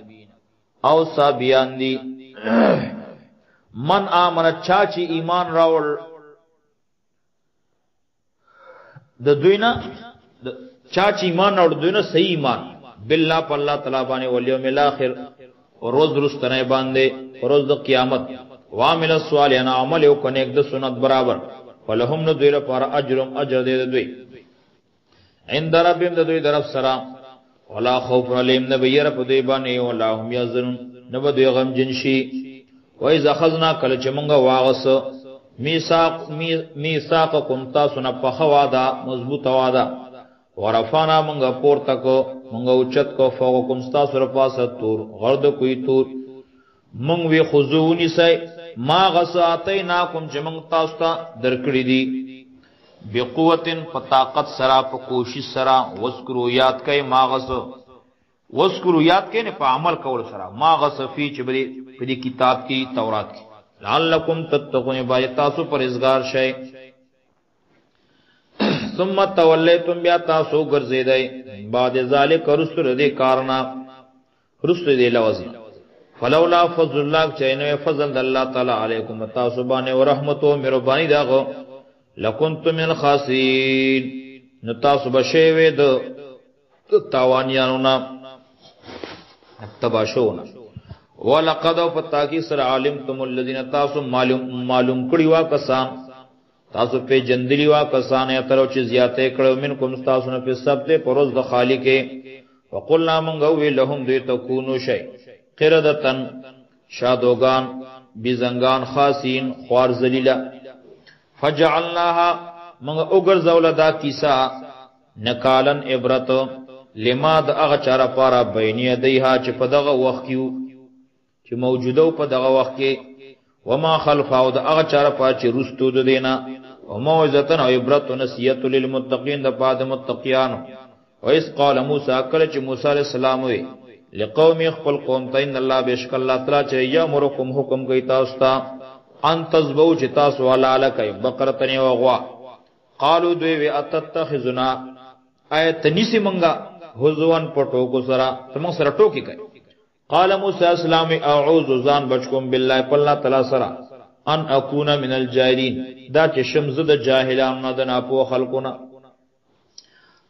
او صابیان دي من امن چاچی ایمان راول د دوینا چاچی ایمان راول دوینا صحیح ایمان بالله په الله تعالی باندې او یوم الاخر او روز رستنه باندې روز د قیامت وامل الصالحین عمل او کنه د سنت برابر ولهم نو دوی لپاره اجرم اجر دې دوی عند ربهم د دوی طرف سره ولا خوف عليهم نبير په دوی باندې ولا هم يحزنون نو دوی غم جنشي وای زخذنا کله چې مونږه واغس میثاقکم تاسو نه په خوادا مضبوط وادا ورفانا مونږه پورته کو مونږه اوچت کو فوقکم تاسو را پاسه تور غرد کوئی تور مونږ وی خذونی سای ما غساتیناکم چې مونږ تاسو ته درکړی دي بقوتن پطاقت سرا په کوشش سرا وذکرو یاد کای ما غس وذکرو یاد کای نه په عمل کول سرا ما غس فی چې په دې کتاب کې تورات کې لعلکم تتقون بای تاسو پرهیزګار شئ ثم تولیتم بیا تاسو ګرځیدای بعد ذالک رسل دې کارنا رسل دې لوازم فلولا فضل الله چینه فضل الله تعالی علیکم تاسو باندې او رحمت او مهربانی داغو لکنتم من الخاسرین نو تاسو بشوي د تاوانیانو نا تباشون ولقد فتاکی سر علمتم الذين تاسو معلوم کړي وا کسان تاسو په جندلی وا کسان اترو چې زیاته کړو منکم تاسو نه په سب ته پروز د خالق وقلنا من غوي لهم دې تكونوا شيء قردتن شادوغان بزنگان خاصین خوار ذلیلا فجعلناها من اوگر زولدا کیسا نکالن عبرت لما د اغه چاره پارا بینی دیها چې په دغه وخت کې چې موجوده په دغه وخت کې وما خلف او د اغه چاره پا چې رستو د دینا او موعظتن او عبرت و نصیحت للمتقین د پاد متقیان و اس قال موسی کله چې موسی علیہ السلام وی لقوم خپل قوم ته ان الله بشک الله تعالی چې یامرکم حکم کوي تاسو ته ان تذبو چې تاسو والا لکای بقره او غوا قالو دوی وی اتتخذنا ایت نسی منګه حزوان پټو کو سرا تم سره ټوکی کوي قال موسی السلام اعوذ ذان بچکم بالله الله تعالی سرا ان اكون من الجاهلین دا چې شمز د جاهلان نه د ناپو خلقونه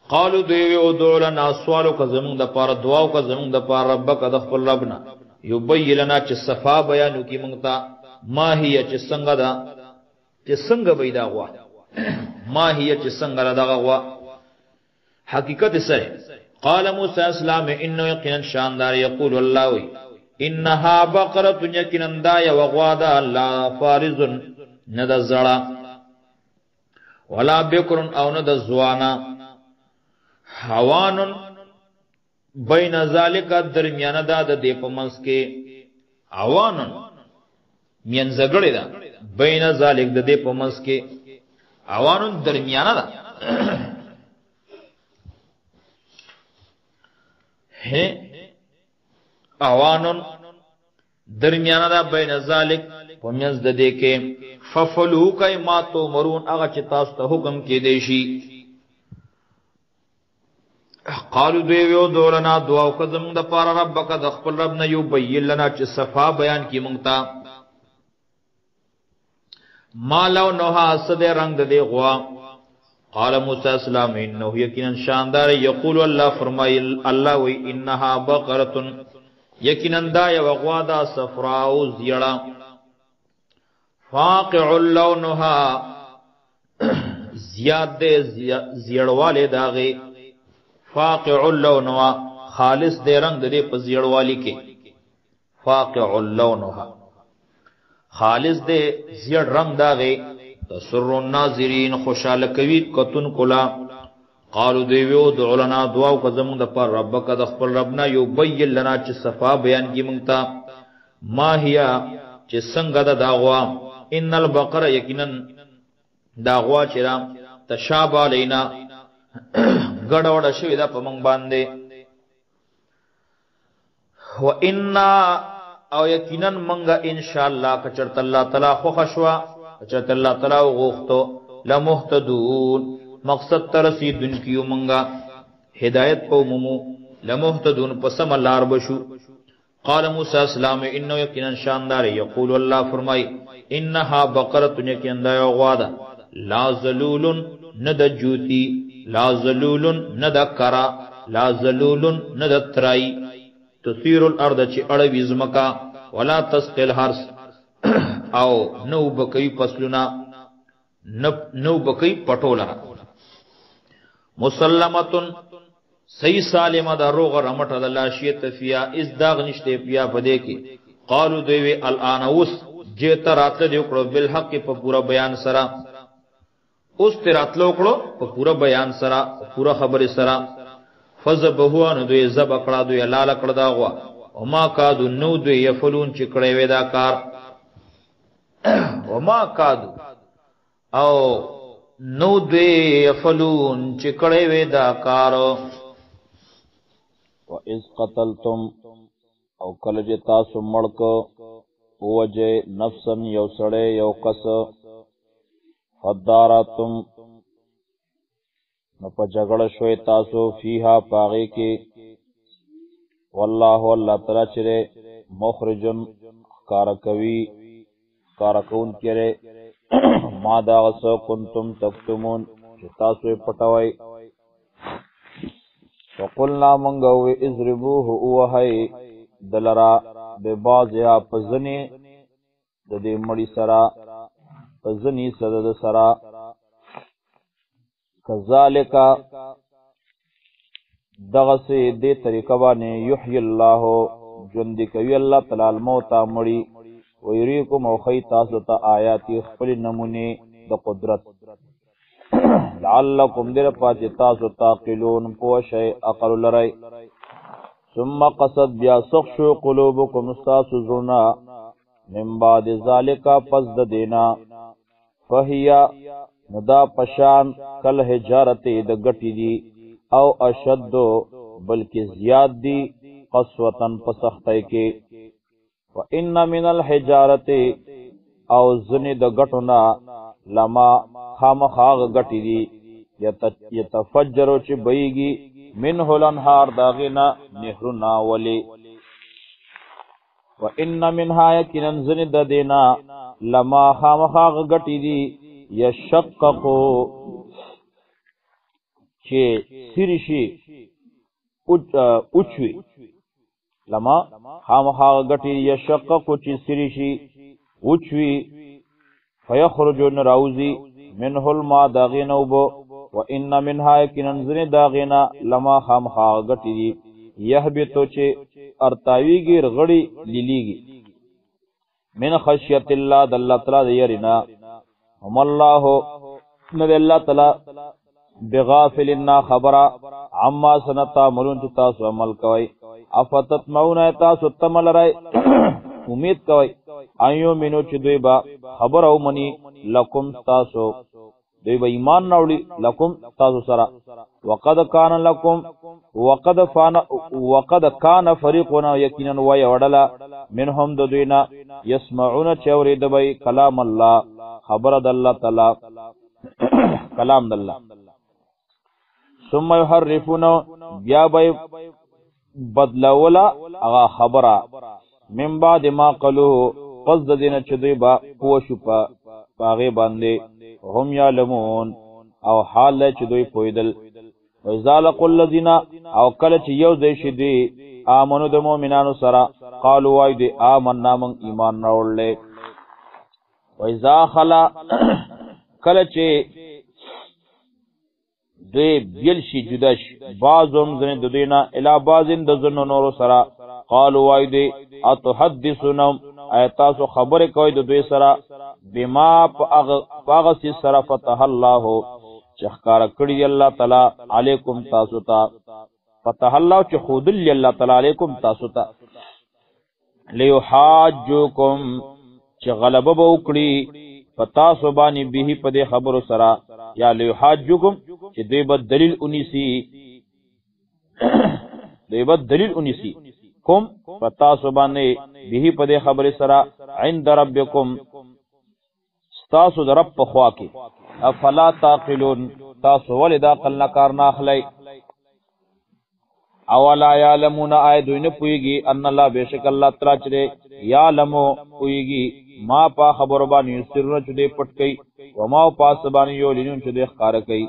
قالو دوی ادعو لنا سوالو که زمون د پاره دعاو که زمون د پاره ربک د خپل ربنا یبین لنا چې صفا بیانو کی مونږ ته ما هي چې څنګه دا چې څنګه پیدا غوا ما هي چې څنګه دا غوا حقیقت سره قال موسی اسلام انه یقینا شاندار یقول الله وی انها بقره یقینا دا یو غوا دا لا فارز ند زړه ولا بکر او ند زوانا حوان بین ذالک درمیانه دا د دې په منځ کې عوان مین زګړې دا بین ذالک د دې په منځ کې عوان درمیانه دا ہے عوان درمیانه دا بین ذالک په منځ د دې کې ففلو کای ما تو مرون هغه چې تاسو ته حکم کې دی شي قالو دیو دولنا دعاو کزم د پار ربک د خپل رب نه یو بیل لنا چې صفا بیان کی مونږ ما لو نوها اسد رنگ د دی غوا قال موسی السلام انه یقینا شاندار یقول الله فرمایل الله وی انها بقره یقینا دا یو غوا دا صفراء زیړه فاقع لونها زیاد زیړواله داغه فاقع اللونها خالص دے رنگ دے پزیڑوالی کے فاقع اللونها خالص دے زیڑ رنگ داغے تسر الناظرین خوشحال کوي کتن کلا قالو دیویو دعو لنا دعاو کا زمون دا پر ربک دا خپل ربنا یو بیل لنا چی صفا بیان کی منگتا ما ہیا چی سنگ دا داغوا ان البقر یقینن داغوا چرا تشابا لینا گڑا وڑا شوی دا پا منگ باندے و انا او یقیناً منگا انشاءاللہ کچرت اللہ تعالی خوخشوا کچرت اللہ تعالی غوختو لمحتدون مقصد ترسیدن کیو منگا ہدایت پو ممو لمحتدون پسم اللہ ربشو قال موسیٰ السلام انہو یقیناً شاندار یقول اللہ فرمائی انہا بقرتن یقیناً دا یغوادا لا ذلولن ند جوتی لا ذلولن ند کرا لا ذلولن ند ترائی تثیر الارض چی اڑوی زمکا ولا تسقل حرس او نو بکی پسلنا نو بکی پٹولا مسلمتن سی سالمہ دا روغ رمٹ دا لاشیت فیا اس داغ نشتے پیا پدے کی قالو دیوی الانوس جیتا راتل دیوکڑو بالحق پا پورا بیان سرا اس تی راتل اکڑو پا پورا بیان سرا پورا خبر سرا فزبهوانو دوی زب اکڑا دوی لال اکڑ داغوا وما کادو نو دوی یفلون چکڑے ویدا کار وما کادو او نو دوی یفلون چکڑے ویدا کار وَإِذْ قَتَلْتُمْ او کلج تاسو مڑک وجه نفسن یو سڑے یو قص فداراتم نو پا جگڑ شوی تاسو فیہا پاغی کی واللہ اللہ تعالی چرے مخرجن کارکون کرے ما داغسو کنتم تکتمون تاسو پٹوائی وقلنا منگوی اضربوه اوہی دلرا بے بازیا پزنی ددی مڑی سرا پزنی صدد سرا کذالکا دغسی دی طریقہ بانے یحیی اللہ جندی کوی اللہ تعالی الموتا مڑی ویریکم اوخی تاستا آیاتی خپل نمونی دا قدرت لعلکم دیر پاتی تاسو تاقلون پوشی اقل لرائی ثم قصد بیا سخشو قلوبکم استاسو زرنا من بعد ذالکا پس دینا فہیا ندا پشان کل حجارتی دا گٹی دی او اشدو بلکہ زیاد دی قصوتن پسختی کی وَإِنَّ مِنَ الْحِجَارَةِ او زنی دا گٹونا لما خام خاغ گٹی دی یتفجرو چی بیگی منہ الانہار داغینا نہرنا ولی وَإِنَّ مِنْهَا یکنن زنی دا دینا لما خام خاغ گٹی دی یشققو چې سری شي اوچوي لما خامخا غټي یشقق چې سری شي اوچوي فیخرجون راوزی منه الماء داغین اوبو و ان منها کننزن داغینا لما خامخا غټي دي یهبتو چې ارتاویږي رغړی لیلیږي من خشیت الله د الله تعالی یرینا هم الله نو الله تعالی بغافلنا خبر عما سنتا ملون چې تاسو عمل کوي افتتمعون تاسو تمل راي امید کوي ایو مینو چې دوی با خبر او منی لکم تاسو دوی با ایمان راوړي لکم تاسو سره وقد کان فریقنا یقینا وای وړلا منهم د دوینا يسمعون چوري د بای کلام الله خبر د الله تعالی کلام د الله ثم يحرفون بیا بای بدلولا اغا خبره من بعد ما قالو پس د دینه چې دوی با پوښو پاغه باندې هم یعلمون او حال چې دوی پویدل وإذا لقوا الذين او کله چې یو ځای شي دي امنو د مؤمنانو سره قالوا وای دي آمنا من ایمان راوړل وإذا خلا کله چې دوی بیل شي جدا شي بعضهم زنه د دینه الی بعضین د زنو نور سره قالوا وای دي اتحدثونهم ایتاسو خبره کوي د دوی سره بما پاغس سره فتح الله چخکار کړی الله تعالی علیکم تاسو ته فتح الله چې خود الله تعالی علیکم تاسو ته لیحاجوکم چې غلبه به وکړي پتا سو باندې به په دې خبرو سره یا لیحاجوکم چې دوی به دلیل انیسی کوم پتا سو باندې به په دې خبره سره عند ربکم تاسو در رب په خوا کې افلا تعقلون تاسو ولې دا عقل نه کار نه اخلئ اولا یعلمون دوی نه پوهیږي ان الله بشک الله تعالی چې یعلمو پوهیږي ما په خبر باندې سرونه چې دې پټ کوي و ما پاس باندې یو لینون چې دې ښکار کوي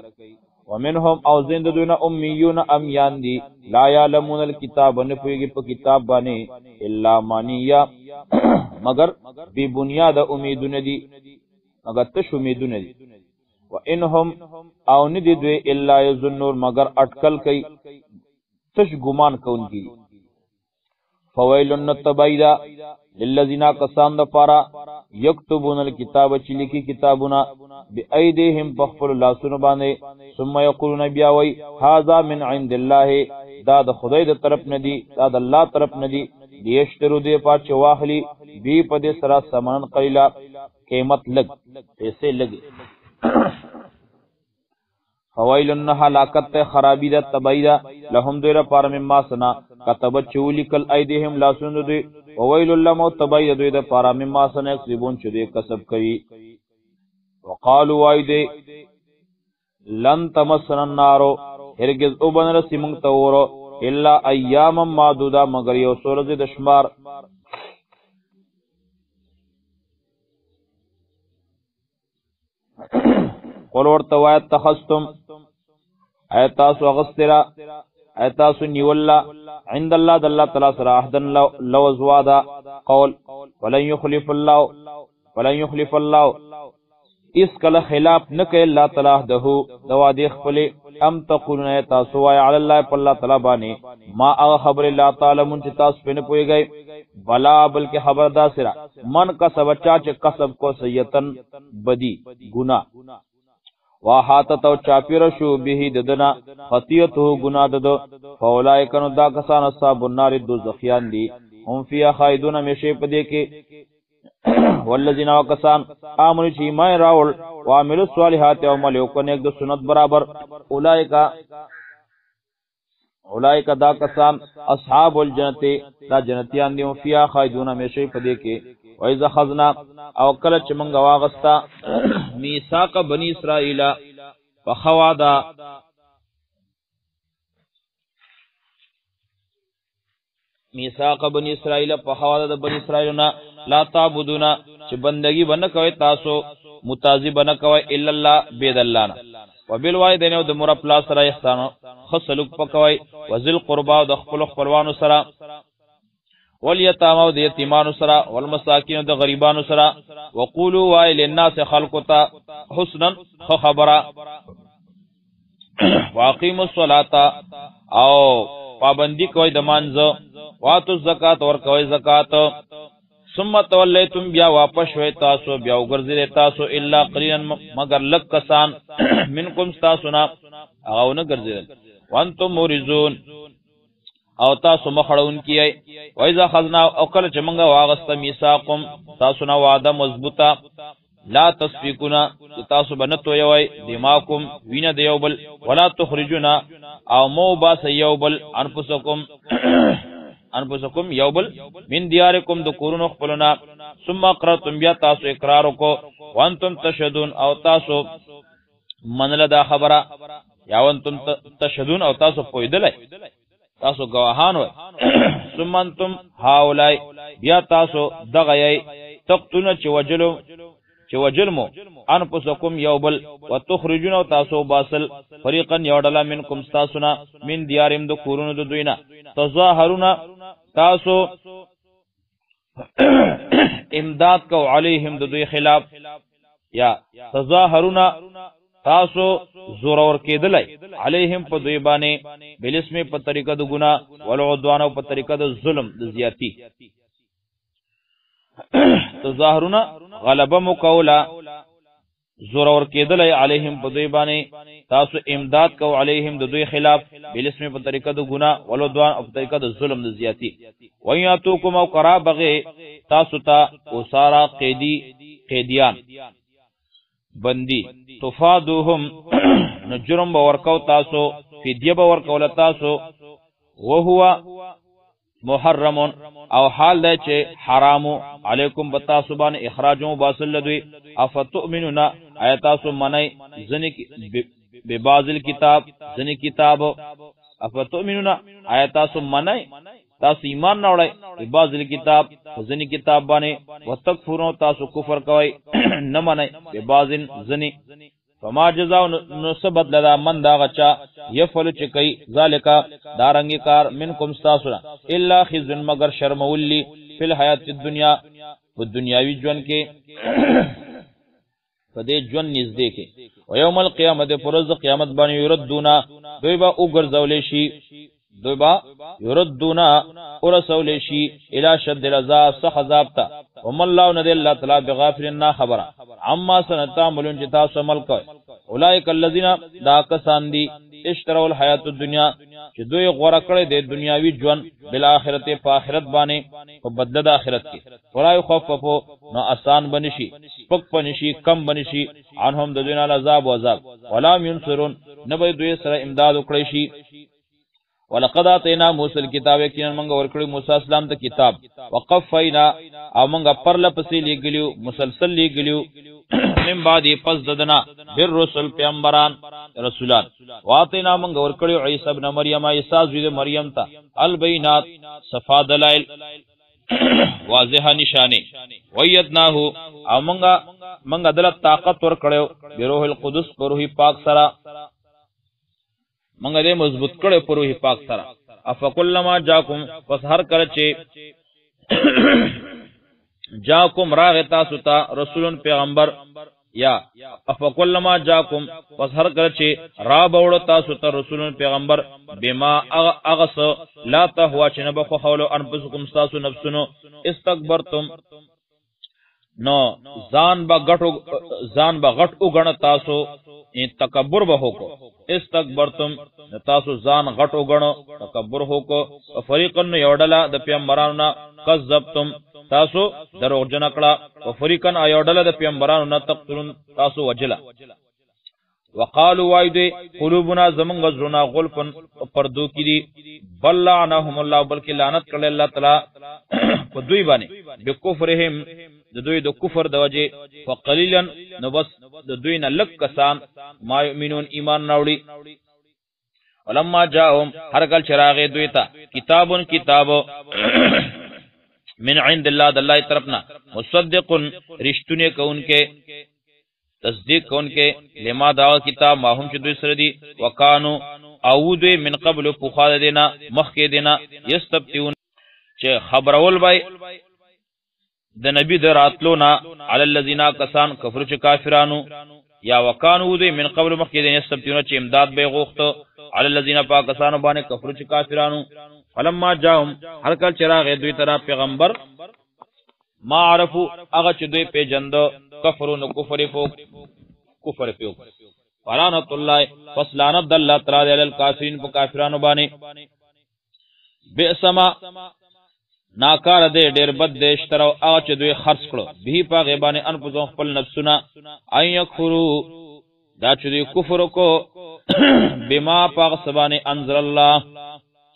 ومنهم او زند دون امیون امیان دی لا یعلمون الکتاب نه پوهیږي په کتاب باندې الا مانیا مگر بی بنیاد امیدونه دي مگر تش امیدونه دي و انهم او ندی دوی الا یظنون مگر اٹکل کوي تش ګمان کوونکی فویلن تبیدا للذین کسان د پارا یكتبون الكتاب چې لیکي کتابونه بأيديهم بخفل الله سن باندې ثم یقولون بیا وی هذا من عند الله دا د خدای د طرف ندی دا د الله طرف ندی دیشترو دی پات واخلی بی په دې سره سامان قلیلا قیمت لګ پیسې لګي فویلن هلاکت خرابی د تبیدا لهم دیر پار مما سنا كتب چولیکل ایدیهم لا سن دوی وویل لهم تبید دوی د پار مما سنا یکسبون چې دوی کسب کوي وقالوا ایدی لن تمسنا النار هرگز او بنر سیمون تورو الا ایام معدودا مگر یو سورز د شمار قل ورتوا اتخذتم ایتاسو اغسترا ایتاسو نیولا عند الله د الله تعالی سره عهدن لو زوادا قول ولن يخلف الله اس کله خلاف نکي الله تعالی ده دوا دی خپل ام تقولون ایتاسو وای علی الله پر الله تعالی باندې ما هغه خبر الله تعالی مون چې تاسو پنه پويږئ بلا بلکې خبردار سره من کسب چا چې کسب کو سیتن بدی گناہ واحاتت او چاپیر شو به ددنا خطیته گناہ ددو فولائک نو دا کسان اصحاب النار دوزخیان دی هم فیا خالدون همیشه پدې کې والذین وکسان امنوا چې ایمان راول او عملوا الصالحات او عمل وکړي د سنت برابر اولائک دا کسان اصحاب الجنت دا جنتیان دی فیا خالدون همیشه پدې کې وایذ خذنا او کله چې موږ واغستا میثاق بنی اسرائیل فخوادا میثاق بنی اسرائیل فخوادا د بنی اسرائیلنا لا تعبدون چې بندگی بنه کوي تاسو متازی بنه کوي الا الله بيد الله وبالوالدین او د مور پلا سره احسان خصلوک پکوي وذل قربا د خپل خپلوانو سره والیتامو د یتیمانو سره والمساکین د غریبانو سره وقولوا وای للناس خلقتا حسنا خبره واقیموا الصلاة او پابندی کوي د مانځه واتو زکات ور کوي زکات ثم تولیتم بیا واپس شوي تاسو بیا وګرځي تاسو الا قلیلا مگر لک کسان منکم تاسو نه او نه ګرځي وانتم مورزون او تاسو مخړون کیای وایذا خذنا او کله چې موږ واغست میثاقم تاسو نه وعده مضبوطه لا تسفیکونا تاسو بنتو یوي دماکم وینه دیوبل ولا تخرجونا او مو باس یوبل انفسکم یوبل من دیارکم د کورونو خپلنا ثم اقررتم بیا تاسو اقرار کو وانتم تشهدون او تاسو منله دا خبره یا وانتم تشهدون او تاسو پویدلای تاسو گواهان وای ثم انتم هاولای بیا تاسو دغه تقتلون چې وجلمو انفسکم یوبل وتخرجون او تاسو باسل فریقا یوډلا منکم تاسونا من دیارم د کورونو د دوینا تظاهرون تاسو امداد کو علیهم د دوی خلاف یا تظاهرون تاسو زور ور کېدلای علیهم په دوی باندې بلسم په طریقه د ګنا ولعدوان او په طریقه د ظلم د زیاتی تظاهرون غلبه مقولا زور ور کېدلای علیهم په دوی باندې تاسو امداد کو علیهم د دوی خلاف بلسم په طریقه د ګنا ولعدوان او په طریقه د ظلم د زیاتی ویاتوکم او قرابغه تاسو ته اسارا قیدیان بندی تفادوهم نجرم باورکو تاسو فدیه باورکول تاسو وهو محرم او حال ده چې حرامو علیکم بتا سبحان اخراجو باسل لدوی افتؤمنون ایتاسو منای زنی ببعض الكتاب زنی کتاب افتؤمنون ایتاسو منای تاسو ایمان نوړی ببعض الكتاب زنی کتاب باندې وتکفرون تاسو کفر کوي نه منای ببعض زنی فما جزاء نسبت لدا من دا غچا يفعل چکی ذالکا دارنگی کار منکم استاسنا الا خزن مگر شرمولی فی الحیات الدنیا و دنیاوی جون کے فدی جون نزدے کے و یوم القیامت پرز قیامت بانی یردونا دویبا اگرزولیشی دویبا یردونا ارسولیشی الى شد العذاب سخذابتا وم اللہ ندی اللہ تعالی بغافرنا خبرا عما سنتعملون جتا سمل کوي اولئک الذین دا کسان دی اشتروا الحیات الدنیا چې دوی غوړه کړې د دنیاوی ژوند بل آخرت په آخرت باندې په بدل د آخرت کې ورای خففو نو آسان بنشي پک بنشي کم بنشي انهم د دنیا عذاب او عذاب ولا ينصرون نبي دوی سره امداد وکړي شي ولقد اتینا موسی الكتاب یقینا موږ ورکړی موسی اسلام ته کتاب وقفینا او موږ پرله پسې لګلیو مسلسل لګلیو من بعد پس ددنا بالرسل پیغمبران رسولان واتینا موږ ورکړی عیسی ابن مریم عیسی زوی مریم ته البینات صفا دلائل واضح نشانه ویدناه او موږ دلت طاقت ورکړو بروح القدس روح پاک سره منګه دې مضبوط کړي په روح پاک سره افکلما جاکم پس هر کله چې جاکم راغ تاسو ته رسولن پیغمبر یا افکلما جاکم پس هر کله چې را بوړ تاسو ته رسولن پیغمبر بما اغس لا تهوا چې نه بخو حول انفسکم تاسو نفسونو استكبرتم نو ځان با غټ وګڼ تاسو تکبر به هوکو استكبرتم تاسو ځان غټ وګڼو تکبر هوکو فریقن یوډلا د پیغمبرانو کذبتم تاسو دروغ جن کړه او فریقن یوډلا د پیغمبرانو نه تقتلون تاسو وجلا وقالوا وایدی قلوبنا زمنګ زرنا غلفن پردو کی دی بل لعنهم الله بلکې لعنت کړل الله تعالی په دوی باندې بکفرهم د دوی د کفر د وجه فقلیلا نو بس د دوی نه لک کسان ما یؤمنون ایمان راوړي ولما جاءهم هر کل چراغ دوی ته کتابون کتاب من عند الله د الله طرفنا مصدق رشتونه کونکه تصدیق کونکې لما دا کتاب ما هم چې دوی سره دي وکانو او دوی من قبل پوخا دینا مخکې دینا یستبتون چې خبرول بای د نبی د راتلو نا علی الذین کسان کفر چې کافرانو یا وکانو دوی من قبل مخکې دینا یستبتون چې امداد به غوښته علی الذین پاکستان باندې کفر چې کافرانو فلما جاءهم هر کله چراغ دوی طرف پیغمبر ما عرفو هغه چې دوی پیجند کفرون کفر فوق فرانت الله فسلانت الله تعالی علی الکافرین په کافرانو باندې بئسما ناکار دې ډېر بد دې اشتراو هغه چې دوی خرڅ کړو به په غیبانه ان په خپل نفسونه اي یکفرو دا چې دوی کفر کو بما پاغ سبانه انزل الله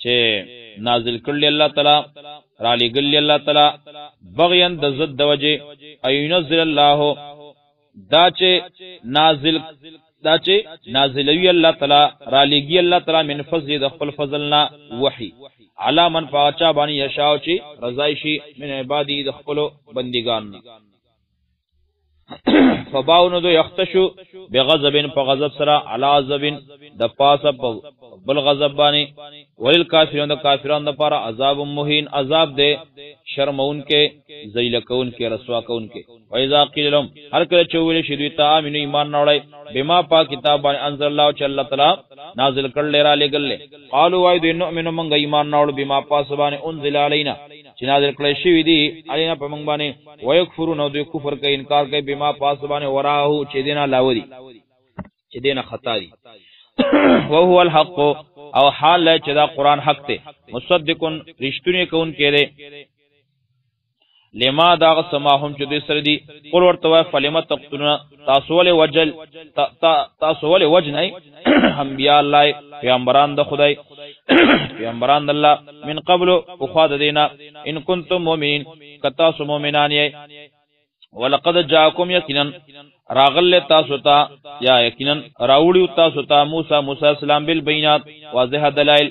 چې نازل کړل الله تعالی را لګل الله تعالی بغیان د ضد د وجه اينزل الله دا چې نازلوی الله تعالی را لګي الله تعالی من فضل د خپل فضلنا وحي علا من پاچا باندې یشاو چې رضای شي من عبادی د خپل بندگان فباونو دو یختشو بغضبن په غضب سره علا غضبن د پاسه بل غضب باندې ولل کافرون د کافرانو لپاره عذاب مهین عذاب دے شرمون کې ذلیل کون کې رسوا کون کې وایذا قیل لهم هر کله چویل شي ته امنو ایمان نوړی بما پاک کتاب باندې انزل الله چې الله تعالی نازل کړل را لګل قالوا وای دې نؤمنو مونږ ایمان نوړ بما پاس باندې انزل علینا چې نازل کړل شي دی علینا په مونږ باندې ويکفرون او دوی کفر کوي انکار کوي بما پاس باندې وراهو چې دینه لاوري چې دینه خطا دي وهو الحق او حال چې دا قران حق ته مصدقون رښتونی کون کړي لما دا سماهم چې دوی سره دي قل ورته فلم تقتلون تاسو ول وجنای انبیاء الله پیغمبران د خدای پیغمبران الله من قبل اخذ دینا ان کنتم مؤمنین کتا سو مؤمنان یې ولقد جاءکم یقینا راغل تاسو ته یا یقینا راوړیو تاسو ته موسی السلام بالبينات واضح دلائل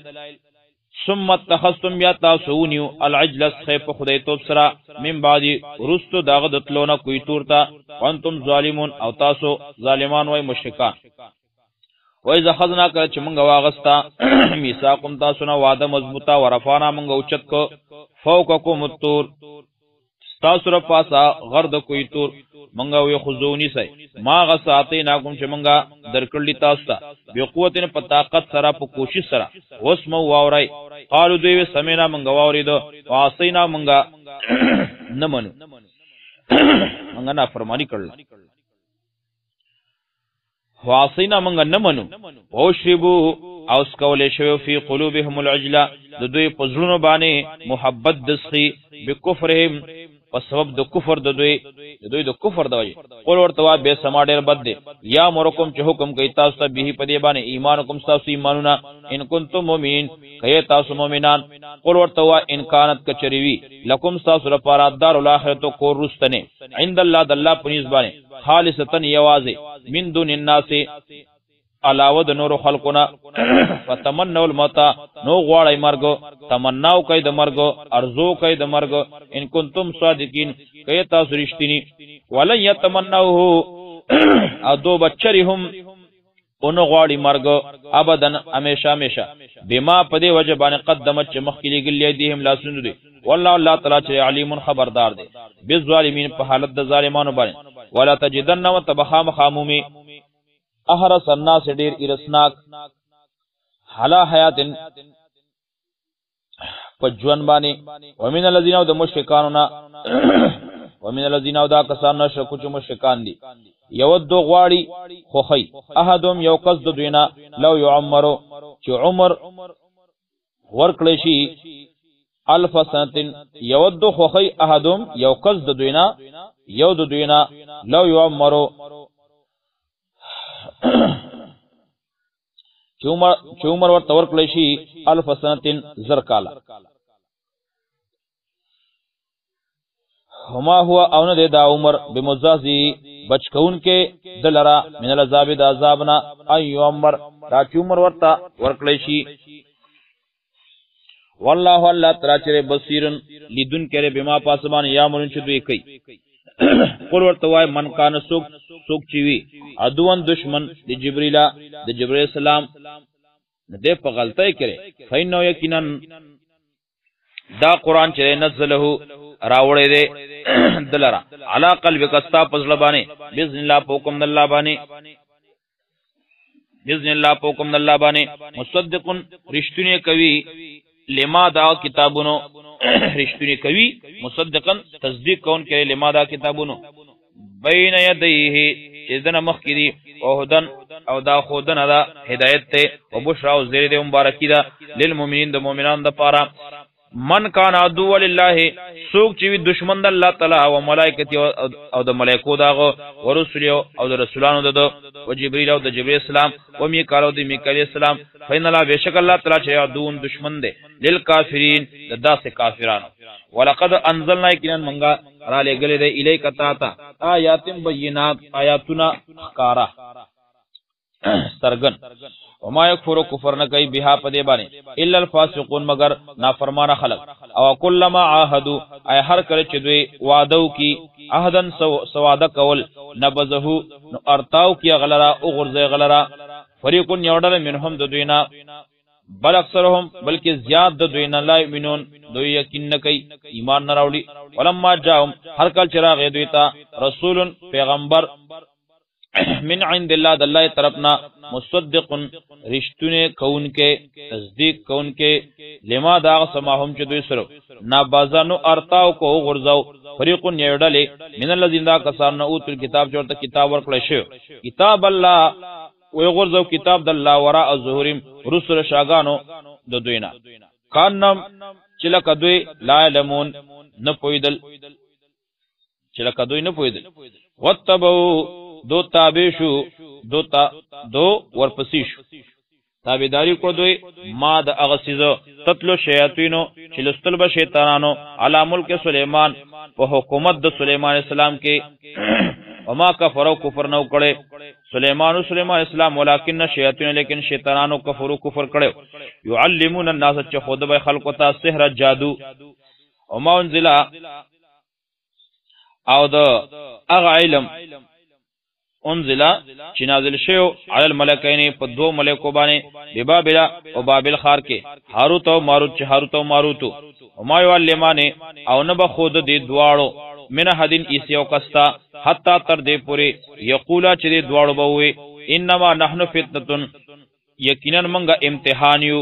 ثم اتخذتم یا تاسونیو العجل خیف خدای توب سرا من بعدی رستو داغ دتلونا کوئی تورتا وانتم ظالمون او تاسو ظالمان وای مشرکان وای زخذنا کله چې مونږ واغستا میثاقم تاسو نه وعده مضبوطه ورفانا مونږ اوچت کو فوقکم الطور تاسو را پاسا غرد کوئی تور مونږ وی خذونی سي ما غساتی ناکم چې مونږ درکړلی تاسو ته به قوتن په طاقت سره په کوشش سره وسمو واورای قالو دوی سمینا مونږ واوریدو واسینا مونږ نه منو مونږ نه فرمانی کړل واسینا مونږ نه منو او شربو او سکول شو فی قلوبهم العجله د دوی په زړونو باندې محبت دسخي بکفرهم په سبب د کفر د دوی د کفر د وجه قول ورته به سما ډیر بد دي یا مرکم چې حکم کوي تاسو ته به په دې باندې ایمان کوم تاسو ایمانونه ان کنتم مؤمنین کای تاسو مؤمنان قول ورته ان کانت کچریوی لکم تاسو لپاره دار الاخرت کو رستنه عند الله د الله پنځ باندې خالصتن یوازه من دون الناس علاوه د نور خلقنا فتمنوا الموت نو غواړی مرګ تمناو کوي د مرګ ارزو کوي د مرګ ان کنتم صادقین کای تاسو رښتینی ولن يتمنوه ادو بچرهم اون غواړي مرګ ابدن همیشه بما پدې وجه باندې قدمت چې مخکې لګلې دي هم لاسونه دي والله الله تعالی چې علیم خبردار دی بالظالمین په حالت د ظالمانو باندې ولا تجدن وتبخام خامومی احرس الناس دیر ارسناک حلا حیاتن پجوان بانی ومن الذین او د مشرکانونا ومن الذین او دا کسان شکو چې مشرکان دي یود غواړي خوخی احدهم یو کس د دوینا لو یعمرو چې عمر ورکړی شي الف سنتن یود خوخی احدهم یو کس د دوینا یو د دوینا لو یعمرو چې عمر ورته ورکړی شي الف سنتن زر کاله هما هو او نه دا عمر بمزازی بچکون کې دلرا من العذاب د عذابنا اي عمر دا چې عمر ورته ورکړی شي والله الله تعالی چې بصیرن لیدون کړي بما پاسمان یا مون چې دوی کوي قل ورتوای من کان سوک چوي ادوان دشمن د جبريل السلام نه په غلطۍ کړي فینو یقینا دا قران چې نزله راوړې ده دلرا علا قلبک استا پزړ باندې باذن الله حکم الله باندې مصدق رشتونه کوي لما دا کتابونو رشتونه کوي مصدقا تصدیق کون کوي لما دا کتابونو بین یدیه اذن مخکری او هدن او دا خودن دا هدایت ته او بشرا او زیر دې مبارکی دا للمؤمنین د مؤمنان د پاره من کان عدو لله سوق چې دشمن د الله تعالی او ملائکتی او د ملائکو داغه او رسول او د رسولانو د او جبرئیل او د جبرئیل السلام او میکائیل او د میکائیل السلام فین الله بشک الله تعالی چې عدوون دشمن دی للکافرین د داسې کافرانو ولقد انزلنا کینن منغا را لګلې د الیک تا آیات بینات آیاتنا خکارا سرغن وما یکفر کفر نه کوي بها پدې باندې الا الفاسقون مگر نافرمانه خلق او کلما عاهدوا ای هر کله چې دوی وعده کی عهدن سواده کول نبذه نو ارتاو کی غلرا او غرزه غلرا فریقون یوډل منهم د دوینا بل اکثرهم بلکې زیاد د دوینا لا یمنون دوی یقین نه کوي ایمان نه راوړي ولما جاءهم هر کله چې راغی دوی ته رسول پیغمبر من عند الله د الله طرفنا مصدق رشتونه کون کې تصدیق کون کې لما دا سماهم چې دوی سره نابازانو ارتاو کو غرزاو فریقون یړلې من الذين کسان اوت کتاب جوړته کتاب ورکړل شو کتاب الله وی غرزاو کتاب د الله وراء ظهورم رسل شاګانو د دوینا کانم چلک دوی لا علمون نه پویدل وتبو دو تابع شو دو ورپسې شو تابعداري کو دوی ما د اغسیزو تطلو شیاطینو چې لستل به شیطانانو علی ملک سلیمان په حکومت د سلیمان اسلام کې وما کفروا کفر نو کړي سلیمان اسلام ولکن شیاطین لیکن شیطانانو کفر کړي يعلمون الناس چې خود به خلق ته سحر جادو وما انزل او د اغه علم انزل چې نازل شو علی الملکین په دو ملائکو باندې ببابل او بابل خار کې هاروت او ماروت چې هاروت او ماروت او ما يعلمانه او نه به خود دې دواړو من حدین ایسیو کستا حتا تر دې پوری یقولا چې دې دواړو به وي انما نحن فتنه یقینا منګه امتحان یو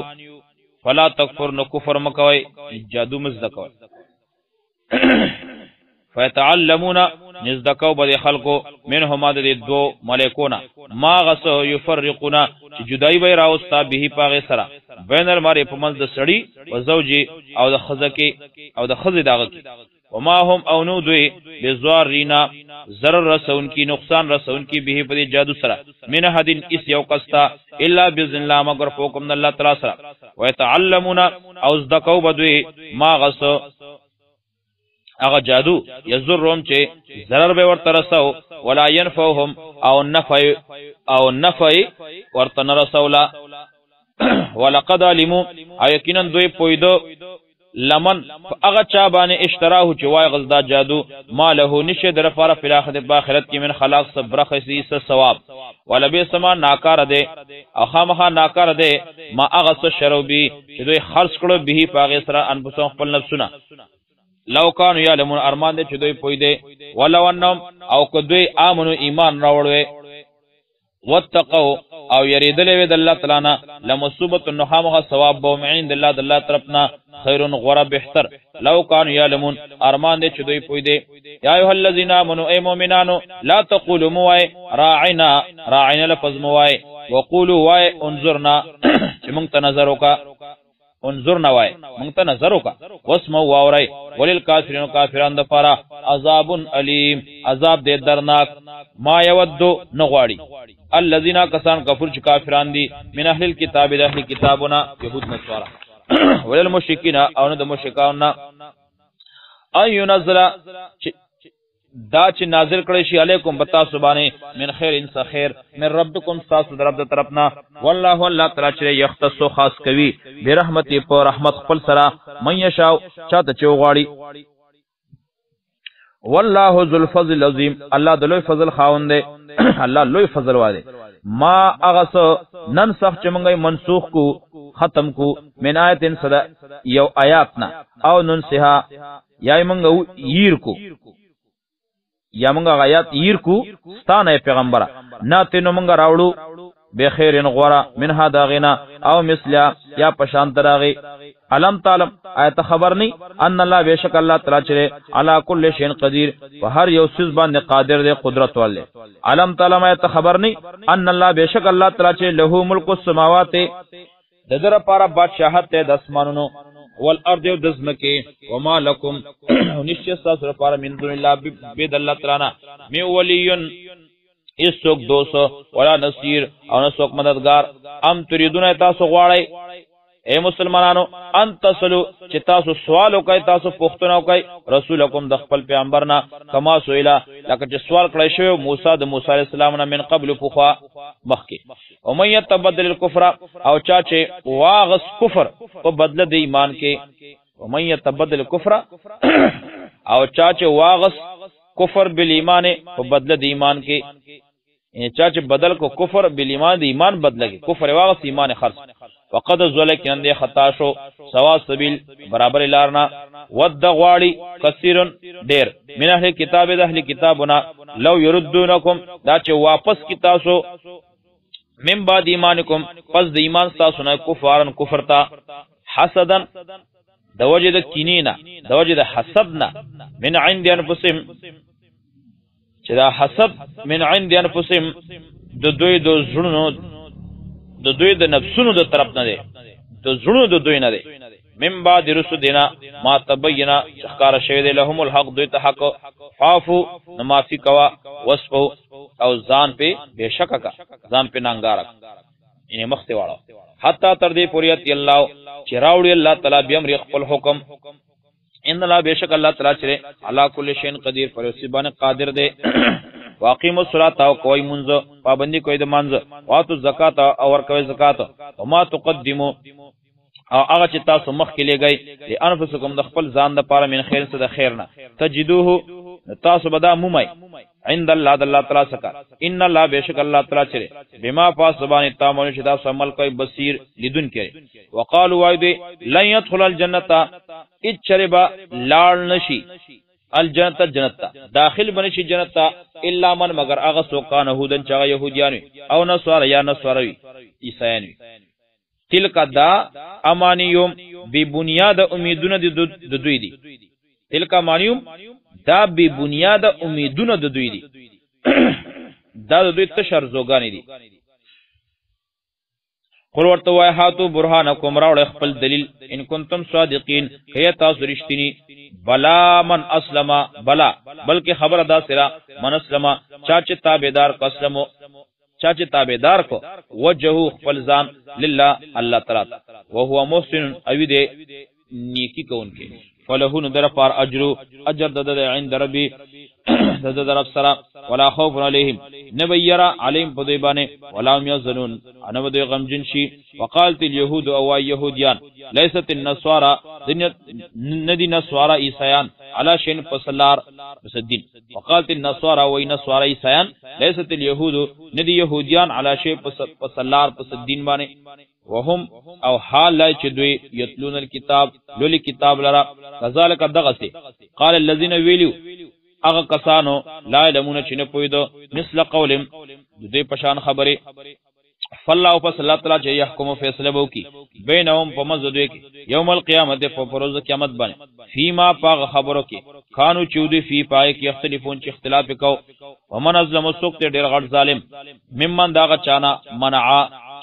فلا تکفر نو کفر مکوي جادو مزدکوي فیتعلمون نزدکو بده خلقو منهما د دو ملائکونا ما غسو یفرقونا چې جدای به راوستا به پاغه سره بین المرء په منځ د سړی او زوجي او د خزکی او د خزې داغه وما هم او نو دوی بزوارینا ضرر رسون کی نقصان رسون کی به په جادو سره من حدین اس یو قستا الا باذن الله مگر حکم الله تعالی سره ويتعلمون او زدکو بدوی ما غسو اغه جادو یزرهم چې ضرر به ورته رسو ولا ينفعهم او نفع ورته رسولا ولقد علموا یقینا دوی پویدو لمن اغه چا باندې اشتراه چې وای غزدا جادو ماله نشه در فار فی الاخرت کې من خلاق صبر خسی ثواب ولا به سما ناکار ده اخامها ناکار ده ما اغه شروبی چې دوی خرج کړو به پاغه سره انفسهم خپل نفسونه لو کانو یعلمون ارمان دے چې دوی پوی دے ولو انهم او که دوی امنو ایمان راوړوي واتقوا او یریدلې د الله تعالی نه لمصوبت النحامه ثواب بو معین د الله طرفنا خیر غره بهتر لو کانو یعلمون ارمان دے چې دوی پوی دے یا ایه الذین آمنوا ای مؤمنانو لا تقولوا موای راعنا لفظ موای وقولوا وای انظرنا چې مونږ ته نظر وکا انظرنا وای مونږ ته نظر وکا واسمعوا واورای وللکافرین کافرون د پاره عذاب الیم عذاب دې درناک ما یودو نغواړي الذين کسان کفر چې کافران دي من اهل الكتاب د اهل کتابنا يهود نصارا وللمشرکین او نه د مشرکانو ايو نزل دا چې نازل کړی شي علیکم بتا سبحانه من خیر انس خیر من ربکم تاسو در رب طرفنا والله الله تعالی چې یختص خاص کوي برحمت په رحمت خپل سره من یشاء چاته چوغاړي والله ذو الفضل العظیم الله د لوی فضل خاوند دی الله لوی فضل والے ما اغس ننسخ چې موږ منسوخ کو ختم کو من آیتن صدا یو آیاتنا او ننسها یا موږ ییر کو یا موږ آیات ییر کو ستانه پیغمبر نه تینو موږ راوړو بخیرن غورا منها داغینا او مثلا یا پشانت راغی علم تعلم آیت خبر نہیں ان اللہ بیشک اللہ تعالی چرے علی کل شیء قدیر و ہر یو چیز باندې قادر دے قدرت والے علم تعلم آیت خبر نہیں ان اللہ بیشک اللہ تعالی چرے له ملک السماوات ددر پارا بادشاہت ہے د اسمانونو والارض دزمکے وما لکم نشستا سر پارا من دون اللہ بید اللہ تعالی می ولیون اس سوک دوسو ولا نصیر او نسوک مددگار ام تریدون تاسو غواړی اے مسلمانانو ان تسلو چې تاسو سوال وکای تاسو پوښتنه وکای رسولکم د خپل پیغمبرنا کما سویلا لکه چې سوال کړی شو موسی د موسی علی السلام نه من قبل فخوا مخکی او مې تبدل الکفر او چا چې واغس کفر په بدله د ایمان کې او مې تبدل الکفر او چا چې واغس کفر بالایمان په بدله د ایمان کې چا چې بدل کو کفر بالایمان د ایمان بدله کې کفر واغس ایمان خرڅ وقد ذلک اندے خطا شو سوا سبیل برابر لارنا ود غواړي کثیرن ډیر من اهل کتاب د اهل کتابنا لو يردونکم دا چې واپس کی تاسو من بعد ایمانکم پس د ایمان تاسو نه کفارن کفر تا حسدن د وجد کینینا د وجد حسدنا من عند انفسهم چې دا حسد من عند انفسهم د دوی د زړونو د دوی د نفسونو د طرف نه دی د زړونو د دوی نه دی من بعد رسدنا ما تبینا ذکر شوی دی لهم الحق دوی ته حق فافو نمافی کوا وصفو او ځان په بشک کا ځان په نانګارک یې مخته واړو حتا تر دې پوریت الله چې راوړي الله تعالی به امر خپل حکم ان الله بشک الله تعالی چې الله کل شین قدیر پر سبحان قادر دی واقیم الصلاۃ او کوئی منځ پابندی کوئی د منځ واتو زکات او ور کوي زکات او ما تقدمو او هغه چې تاسو مخ کې لګی د انفسکم د خپل ځان د پاره من خیر څه د خیر نه تجدوه تاسو بدا مومای عند الله د الله تعالی سکا ان الله بشک الله تعالی چې بما فاسبان تعمل شدا عمل کوي بصیر لیدون کړي وقالو وایدی لن يدخل الجنه اچربا لاړ نشي الجنت جنت داخل بنشي جنت الا من مگر اغه سوکان يهودن چا يهوديان او نصارى یا نصاروي عیسایان تلک دا امانیوم بی بنیاد امیدونه د دوی دي تلک امانیوم دا بی بنیاد امیدونه د دوی دي دا د دوی تشر زوګانی دي قل ورته وای هاتو برهانکم راوړ خپل دلیل ان کنتم صادقین هي تاسو رښتینی بلا من اسلم بلا بلکہ خبر ادا سرا من اسلم چاچ تابعدار قسمو چاچ تابعدار کو وجهو خپل ځان لله الله تعالی وهو محسن اوید نیکی کونکي فله ندر پار اجر دد عند ربی دد رب سرا ولا خوف علیہم نبیرا علیم پدیبانے ولا هم يحزنون انا ودی غمجن شی وقالت اليهود او يهوديان ليست النصارى ندی نصارى عیسایان على شین پسلار مسدین وقالت النصارى و نصارى عیسایان ليست اليهود ندی یهودیان على شی پسلار پسدین بانے وهم او حال لا چې دوی یتلون الكتاب لولي کتاب لرا کذالک دغسی قال الذين ویلو اغه کسانو لا علمون چې نه پویدو مثل قولم دوی پشان خبره فالله پس الله تعالی چې يحكم فیصله وو کی بینهم پمزدوی کی یوم القیامت په پروز قیامت باندې فيما پاغ خبرو کی خانو چودی فی پای کی اختلافون چې اختلاف کو ومن ازلم سوکته ډیر غټ ظالم ممن داغه چانا منع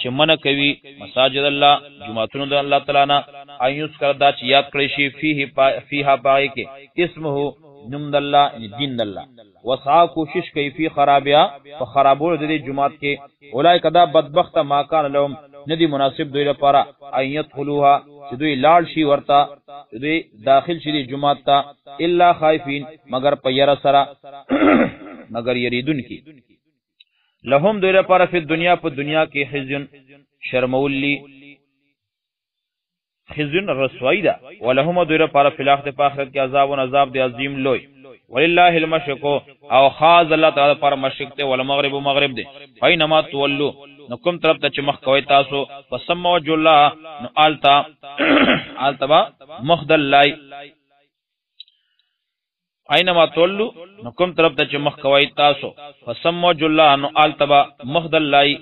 چې من کوي مساجد الله جمعتون د الله تعالی نه ایوس کړه دا چې یاد کړی شي فیها پای کی اسمه نم الله دین الله وسع کوشش کوي فی خرابیا په خرابولو د جمعات کې اولای کدا بدبخت ما کان لهم ندی مناسب دوی لپاره ایت خلوها چې دوی لاړ شي ورتا دوی داخل شي جمعات ته الا خائفین مگر په ير سرا مگر یریدون کی لهم دوی لپاره په دنیا کې خزن شرمولی خزن رسوایی دا ولهم دوی لپاره په آخرت کې عذاب دی عظیم لوی ولله المشرق او خاص الله تعالی پر مشرق ته ول مغرب مغرب دی اينما تولوا نو کوم طرف ته چې مخ کوي تاسو فسم وجه الله نو التبا مخدل لای اينما تولوا نو کوم طرف ته چې مخ کوي تاسو فسم وجه الله نو التبا مخدل لای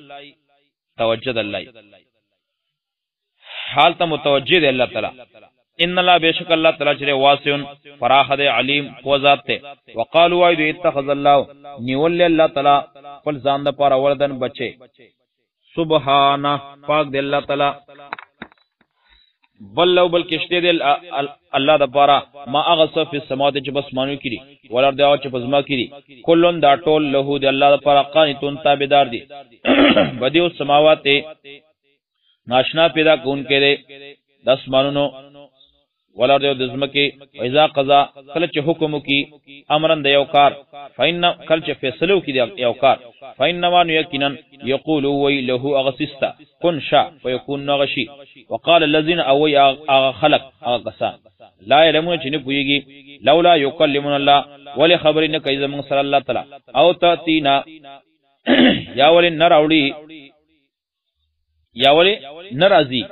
توجه الله حالت متوجه دی الله تعالی ان الله بیشک الله تعالی چې واسع فراخ دی علیم کو ذات ته وقالوا ايد اتخذ الله نیول الله تعالی خپل ځان د پاره ولدن بچي سبحانه پاک دی الله تعالی بل لو بل کشته دی الله د پاره ما اغصف فی السماوات چې بس مانو کړي ولر دی او چې پزما کړي کلون دا ټول له دی الله د پاره قانتون تابعدار دي بدیو السماوات ناشنا پیدا کون کړي د اسمانونو ولر دیو دزمکی اذا قضا کله چې حکم کی امرن د یو کار فین کله چې فیصلو کی د یو کار فین وان یقینا یقول وی له اغسستا کن شاء فیکون غشی وقال الذين او خلق اغسا لا علمون چې نه پویږي لولا یکلمون الله ولی خبرین کای زمون صلی الله تعالی او تاتینا یا ول نراولی یا ول نرازی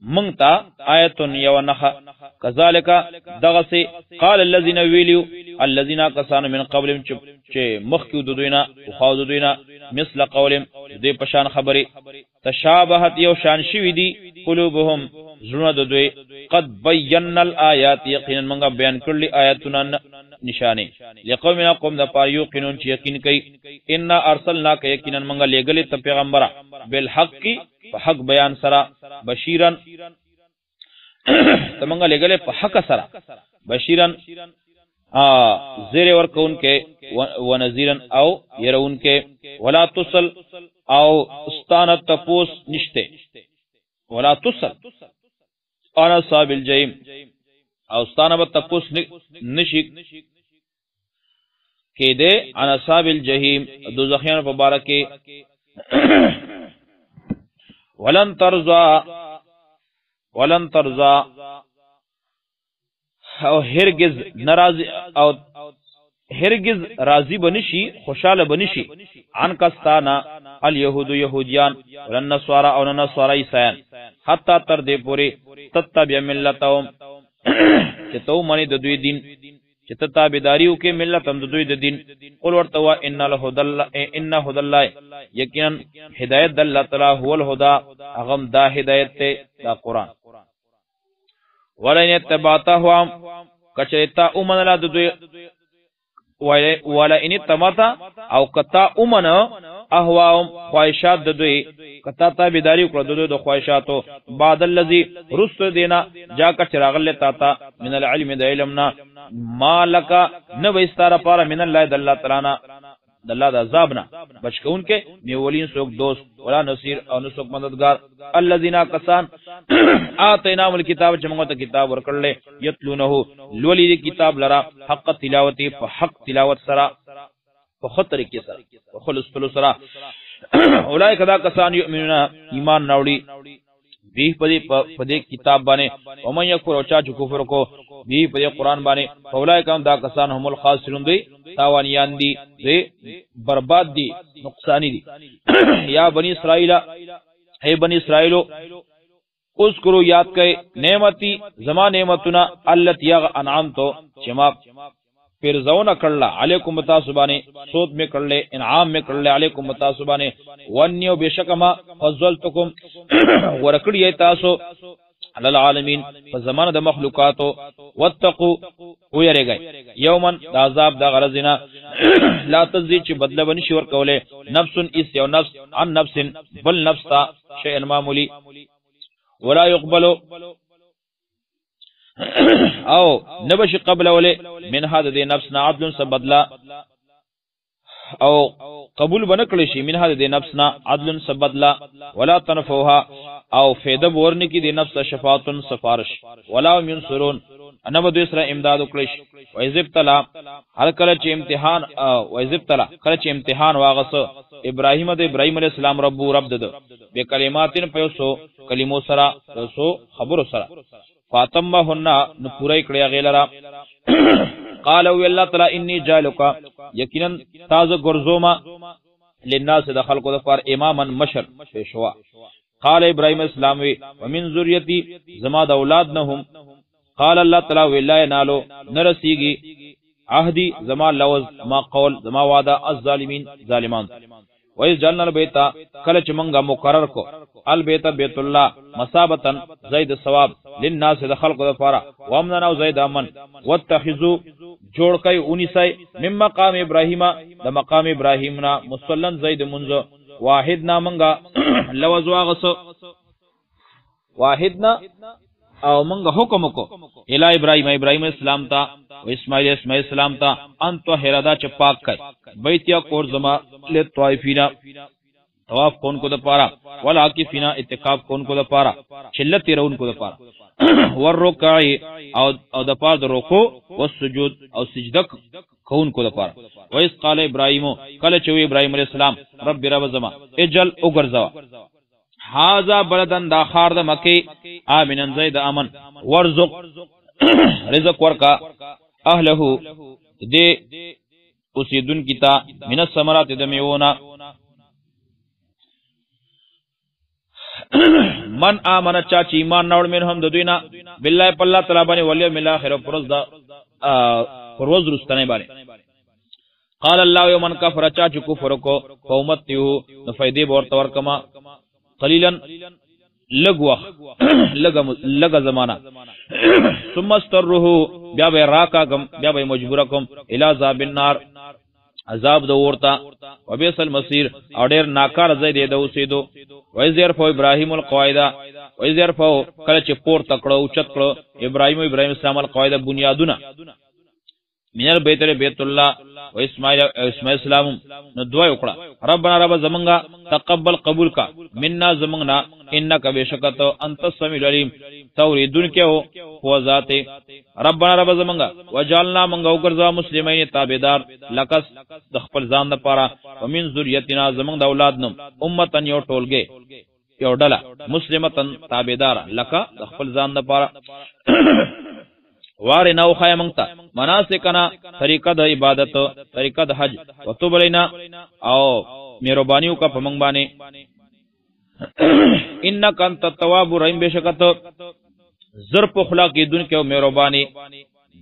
منتا آیتون یو نخا کذالک دغسی قال الذين ویلیو الذين کسانو من قبلهم چې مخکیو دوینا او خاو دوینا مثل قولهم دوی پشان خبری تشابهت یو شان شوی دی قلوبهم زړه دوی قد بینا الآیات یقینا منګه بیان کړل آیاتنا نشانه لقومنا قوم د پاره یو قانون چې یقین کوي ان ارسلنا ک یقینا منګه لګلې ته پیغمبره بالحق په حق بیان سره بشیرن تمنګه لګلې په حق سره بشیرن زیر ورکون کې و نذیرن او يرون کې ولا تصل او استانه تپوس نشته ولا تصل انا صاحب الجحیم او استانه تپوس نشي کې ده انا صاحب الجحیم دوزخیان په بارکه ولن ترضى او هرگز ناراضی او هرگز راضی بنشي خوشاله بنشي ان کستانا اليهود يهوديان ولن نصارى او نصارى عیسایان حتا تر دې پوری تتبع ملتهم چې تو منی د دوی دین چې تابعداریو کې ملت هم د دوی د دین قل ورتوا ان هدى الله یقینا هدایت د الله تعالی هو الهدى اغم دا هدایت ته دا قران ولن يتبعتهم کچریتا اومن لا د دوی ولا ان تمتا او کتا اومن اهواهم خواہشات د دوی کتا تابعداری کړو د دوی د خواہشاتو بعد الذي رست دینا جا کچ راغله تا من العلم د علمنا مالک نو استاره پاره من الله د الله تعالی د الله د عذابنا بچکون کې نیولین سوک دوست ولا نصير او نو سوک مددگار الذين کسان اتینام الكتاب چې موږ ته کتاب ورکړل یتلونه لولی دی کتاب لرا حق تلاوت په حق تلاوت سره په خطر کې سره په خلص سره اولئک دا کسان یؤمنون ایمان راوړي به په دې کتاب باندې او مې یکفر او چا چې کفر کو به په قرآن باندې اولئک دا کسان هم الخاسرون دی تاوانیان دی برباد دی نقصانی دی یا بنی اسرائیل اے بنی اسرائیلو اذکروا یاد کئ نعمتي زما نعمتنا التي انعمت چما پھر زونه کړل علیکم متاسبانه سود میں کړل انعام میں کړل علیکم متاسبانه ونیو بشکما فضلتکم ورکړی تاسو علی العالمین فزمانه د مخلوقاتو واتقوا ويرګي یومن د عذاب د غرضنا لا تزي چې بدله بنی شور کوله نفس اس یو نفس عن نفس بل نفس تا شیء معمولی ولا يقبل او نبش قبل ولی من هذا دی نفسنا عدل سبدلا او قبول بنکړي شي من هذا دی نفسنا عدل سبدلا ولا تنفوها او فیده ورن کی دی نفس شفاعت سفارش ولا ينصرون انا بدو اسرا امداد وکړي و ایذبتلا هر کله چې امتحان او ایذبتلا کله چې امتحان واغسو ابراهیم د ابراهیم علی السلام رب د به کلماتن پیسو کلمو سرا سو خبر سرا فاطمه هن نو پورای کړیا غیلرا قال او الله تعالی انی جالک یقینا تاز غرزوما للناس د خلق د فار اماما مشر پیشوا. قال ابراهيم السلام ومن ذريتي زما د اولاد نه هم. قال الله تعالی ولا ينالو نرسیږي عهدی زما لوز ما قول زما وعده الظالمین ظالمان. وإذ جعلنا البيت کله چې مونږه مقرر کو البيت بیت الله مثابتا زید ثواب للناس د خلق د فارا وامنا او زید امن واتخذوا جوړ کای اونیسای مم مقام ابراهیم د مقام ابراهیم نا مصلن زید منذ واحدنا مونږه لوز واغسو واحدنا او مونږه حکم کو الی ابراهیم اسلام تا و اسماعیل اسلام تا انت هردا چ پاک کای بیتیا کور زما له طائفینا طواف کون کو د پارا ولعاکفینا اتقاف کون کو د پارا چلت رون کو د پارا ور رکعی او د پار د رکوع او سجود او سجده کون کو د پارا. و اس قال ابراهیم کله چې ابراهیم علیہ السلام رب رب زما اجل وګرځوا هاذا بلدن دا خار د مکی امنن زید امن ورزق رزق ورکا اهله دے اسیدن کیتا من الثمرات دمیونا من آمن چاچی ایمان نوڑ منهم دوینا بالله پالله تعالی باندې ولیم الاخر پرز دا پروز رستنه باندې. قال الله یومن کفر چاچ کفر کو قومتیو نفیدی ورته ورکما قلیلا لغوخ لغ زمانہ ثم استره بیا به راکا گم بیا به مجبورکم الی عذاب النار عذاب د ورتا وبئس المصير او ډیر ناکار زید د اوسیدو. وایزر فو ابراهیم القواعد وایزر فو کله چې پور تکړو اوچت کړو ابراهیم اسلام القواعد بنیادونه من البيت بیت الله و اسماعیل اسلام نو دعا وکړه ربنا رب زمنګا تقبل قبول کا منا زمنګنا انک بشکت انت السمیع العلیم توریدن کېو هو ذات ربنا رب زمنګا وجعلنا منګو ګرځا مسلمین تابعدار لکس د خپل ځان لپاره ومن ذریتنا زمنګ د اولاد نم امتن یو ټولګه یو ډله مسلمتن تابعدار لکه د خپل ځان لپاره واره نو خای منگتا مناسکنا طریقہ د عبادت طریقہ د حج وتوب لینا او مهربانیو کا پمنګ باندې انک انت التواب الرحیم بشکت زر په خلاق دن کې مهربانی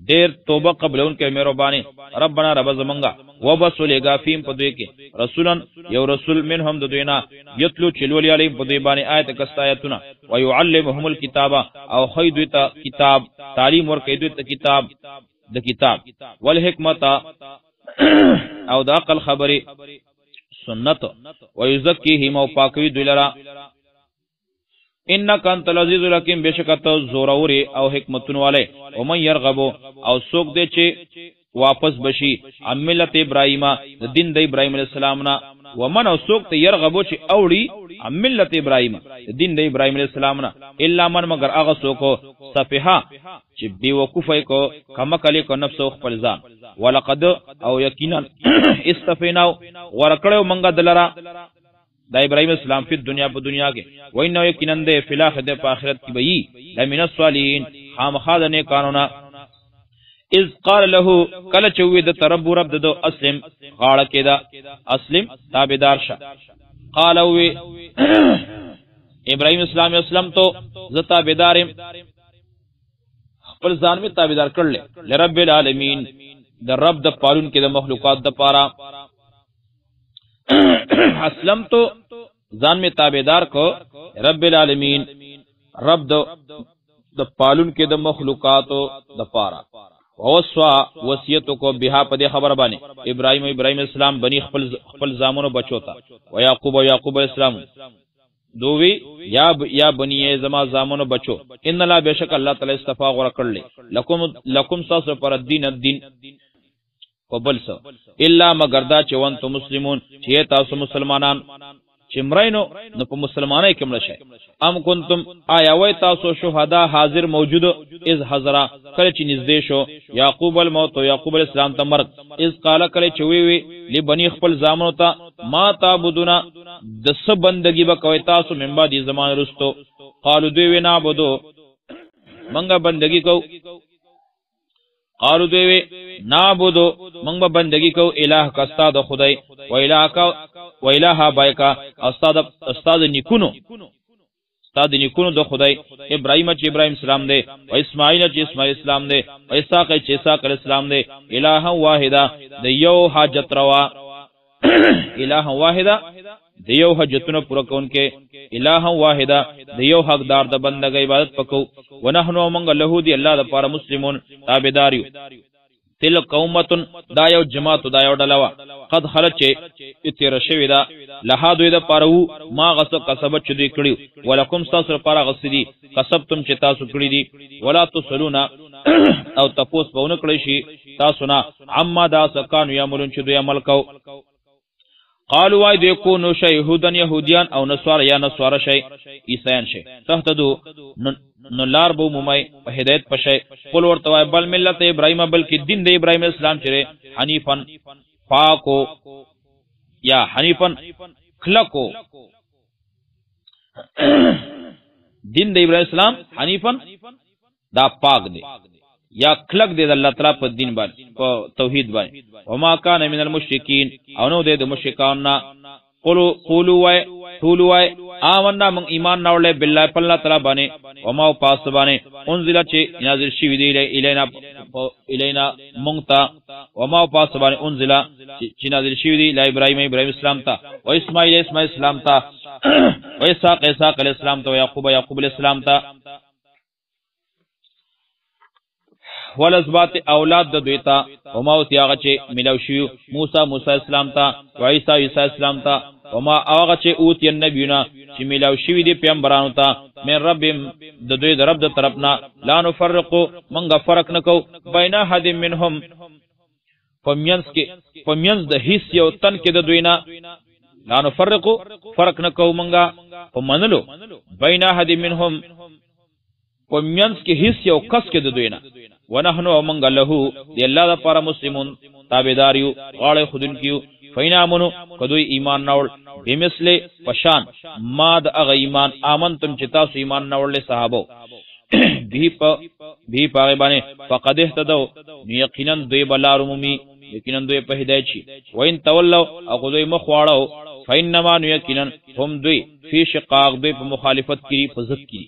دیر توبه قبلون کې مهربانی. ربنا رب زمنګا وبسلګا فیم په دوی کې رسولن یو رسول منهم د دوینا یتلو چلولی علی په دوی باندې آیت کستایتنا ويعلمهم الكتاب او خیدت کتاب تعلیم ور کیدت کتاب د کتاب والحکمت او د عقل خبري سنت ويزکیهم او پاکوي دوی لرا انک انت العزیز الحکیم بشکت زوروري او حکمتون والے. ومن يرغبو او سوک دے چې واپس بشي ام ملت ابراهیم د دین د ابراهیم علیہ السلام نا ومن او سوک ته يرغبو چې اوړي ام ملت ابراهیم د دین د ابراهیم علیہ السلام نا الا من مگر هغه سوک صفها چې بي وقوفه کو کما کلی کو نفس خپل ځان ولقد او یقینا استفیناو ورکړو منګه دلرا دا ابراهیم اسلام په دنیا کې وای نو یقینا د فلاخ د آخرت کې وی لمن الصالحین خامخا د نه قانونا. اذ قال له کله چوي د رب د اسلم غاړه کې دا اسلم تابعدار شه. قال وی ابراهیم اسلام تو زتا تابعدارم خپل ځان می تابعدار کړل لرب العالمین د رب د پالون کې د مخلوقات د پاره اسلم تو ځان می تابعدار کو رب العالمین رب د پالون کې د مخلوقاتو د پاره. وصوا وصیت کو بها په دې خبر باندې ابراهیم اسلام بنی خپل زامنو بچو تا و یعقوب اسلام دووی یا بنی زما زامنو بچو ان لا بشک الله تعالی استفاق ور کړل لکم ساس پر الدین قبل سو الا مگر دا چې وانت مسلمون چې تاسو مسلمانان چې مرینو نو په مسلمانای کې مړ شي. ام کنتم آیا وای تاسو شهدا حاضر موجود از حضرا کله چې نږدې شو یعقوب الموت او یعقوب السلام ته مرګ از قال کله چې وی لبنی خپل زامنو ته ما تعبدون د سب بندگی به کوي تاسو من بعد زمان رستو قالو دوی وینا بدو منګه بندگی کو قالو دوی نعبدو منگ با بندگی کو الہ کا استاد خدای و الہ بایکا استاد نکونو استاد نکونو دو خدای ابراہیم چی ابراہیم اسلام دے و اسماعیل چی اسماعیل اسلام دے و اسحاق چی اسحاق اسلام دے الہ واحدا دیو حاجت روا الہ واحدا دیو حاجتونو پورا کون کے الہ واحدا دیو حقدار د بندګۍ عبادت پکو ونحنو منگ له دی الله د پاره مسلمون تابعداریو تل قومتن دا یو جماعت دا یو ډلوا قد خلچ اتیر شوی دا لها دوی د پاره ما غس کسب چدی کړي ولکم تاسو لپاره غسدي کسبتم چې تاسو کړی دي ولا تسلونا او تپوس بونه کړی شي تاسو نه عما دا سکان یعملون چې دوی عمل کو قالوا وای دی کو نو شیهودن یهودیان او نصارا یا نصارا شی عیسایان شی تهتدو نو لار بو ممای په هدایت پشی قل ورتوای بل ملت ابراهیم بلکی دین د ابراهیم اسلام چره حنیفن پاکو یا حنیفن کلکو دین د ابراهیم اسلام حنیفن دا پاک دی یا کلک دے اللہ تعالی پر دین باندې په توحید باندې وما کان من المشرکین او نو دے مشرکان نا قولوا وای آمنا من ایمان ناولے بالله پر اللہ تعالی باندې وما پاس باندې انزل چ نازل شوی دی الینا مونتا وما پاس باندې انزل چ نازل شوی دی ابراہیم اسلام تا و اسماعیل اسلام تا و اسحاق علیہ السلام تا و یعقوب علیہ السلام تا ولزبات اولاد د دویتا وما اوتیاغه چې ملو شیو موسی اسلام تا و عیسی اسلام تا وما هغه چې اوتی النبینا چې ملو شوی دی پیغمبرانو ته من رب د دوی د رب د طرفنا لا نفرقو منګه فرق نکو بین حد منهم پمینس د هیڅ یو تن کې د دوینا لا نفرقو فرق نکو منګه پمنلو بین حد منهم پمینس کې هیڅ یو کس کې د دوینا ونحنو منگ له دی اللہ دا پارا مسلمون تابداریو غاڑ خودن کیو فینامنو کدوی ایمان نوڑ بمثل پشان ما دا اغا ایمان آمنتم چتاسو ایمان نوڑ لے صحابو بھی پاغبانے فقد احتدو یقیناً دوی بلار مومی یقیناً دوی پہ ہدایچی وین تولو اقو دوی مخواڑو فینما نو یقیناً ہم دوی فی شقاق دوی پہ مخالفت کری فزد کری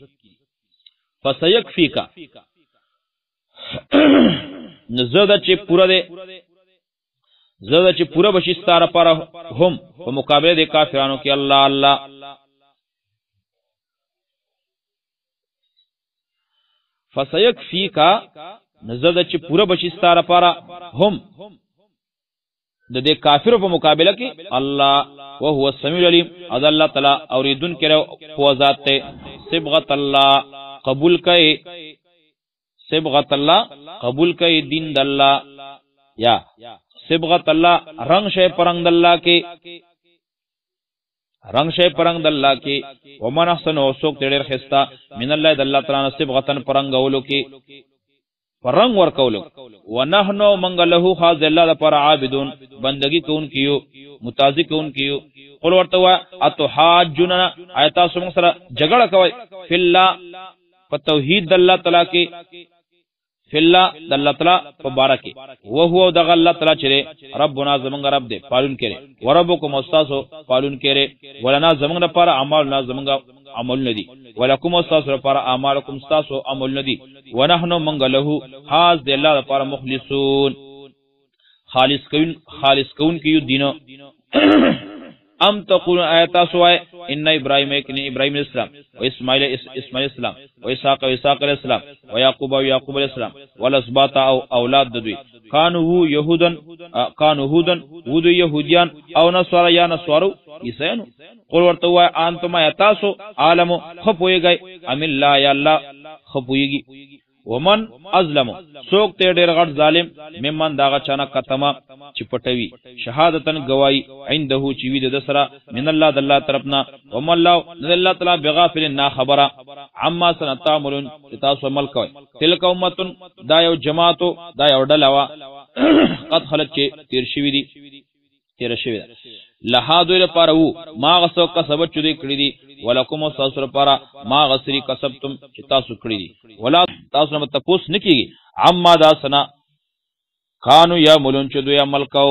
فسیک فی کا زده چې پورا بشي ستاره پر هم په مقابله د کافرانو کې الله فسيكفيك زده چې پورا بشي ستاره پر هم د دې کافرو په مقابله کې الله او هو السميع العليم اذ الله تعالی اوریدن کړه په ذات ته صبغت الله قبول کړي صبغت اللہ قبول کئی دین داللہ یا صبغت اللہ رنگ شے پرنگ داللہ کے ومن احسن وسوک تیڑیر خستا من اللہ داللہ ترانا صبغتن پرنگ اولو کی پرنگ ورکولو ونحنو منگ لہو خاص اللہ دا پر عابدون بندگی کون کیو متازی کون کیو قل ورتوا اتو حاجوننا آیتا سمنگ سر جگڑ کوئی فی اللہ فتوحید داللہ تلا کی فی اللہ داللہ تعالی پبارکی وہو دغ اللہ تعالی چرے ربنا زمنگ رب دے پالون کرے وربکم استاسو پالون کرے ولنا زمنگ پارا اعمالنا زمنگ عمل ندی ولکم استاسو پارا اعمالکم استاسو عمل ندی ونحنو منگ لہو حاض دے اللہ پارا مخلصون خالص کون کیو دینو ام تقولون آیتا سوائے ان ابراہیم ابراہیم علیہ السلام و اسماعیل اسلام و اسحاق علیہ السلام و یعقوب علیہ السلام والاسباط او اولاد دوی کانو یہودن ودو یہودیان او نصارا یا نصارو عیسیانو قل ورتوا انتم آیتاسو عالمو خپوئے گئے ام اللہ یا اللہ خپوئے گی ومن ازلمو سوک تے ډیر غټ ظالم ممن داغه چانا کتما چپټوي شهادتن گواہی عنده چی وی د سرا من الله د الله طرفنا وم الله الله تعالی بغافل نا خبره عما سنتعملون تاسو عمل کوي تلک امتن دا یو جماعتو دا یو ډلوا قد خلق چی تیر شوی دی لها دوی لپاره وو ما غسو کسب چدی کړی دی ولکم استاسو لپاره ما غسری کسبتم چې تاسو کړی دی ولا تاسو نه تپوس نکیږي عما دا سنا کانو یا ملون چې دوی عمل کو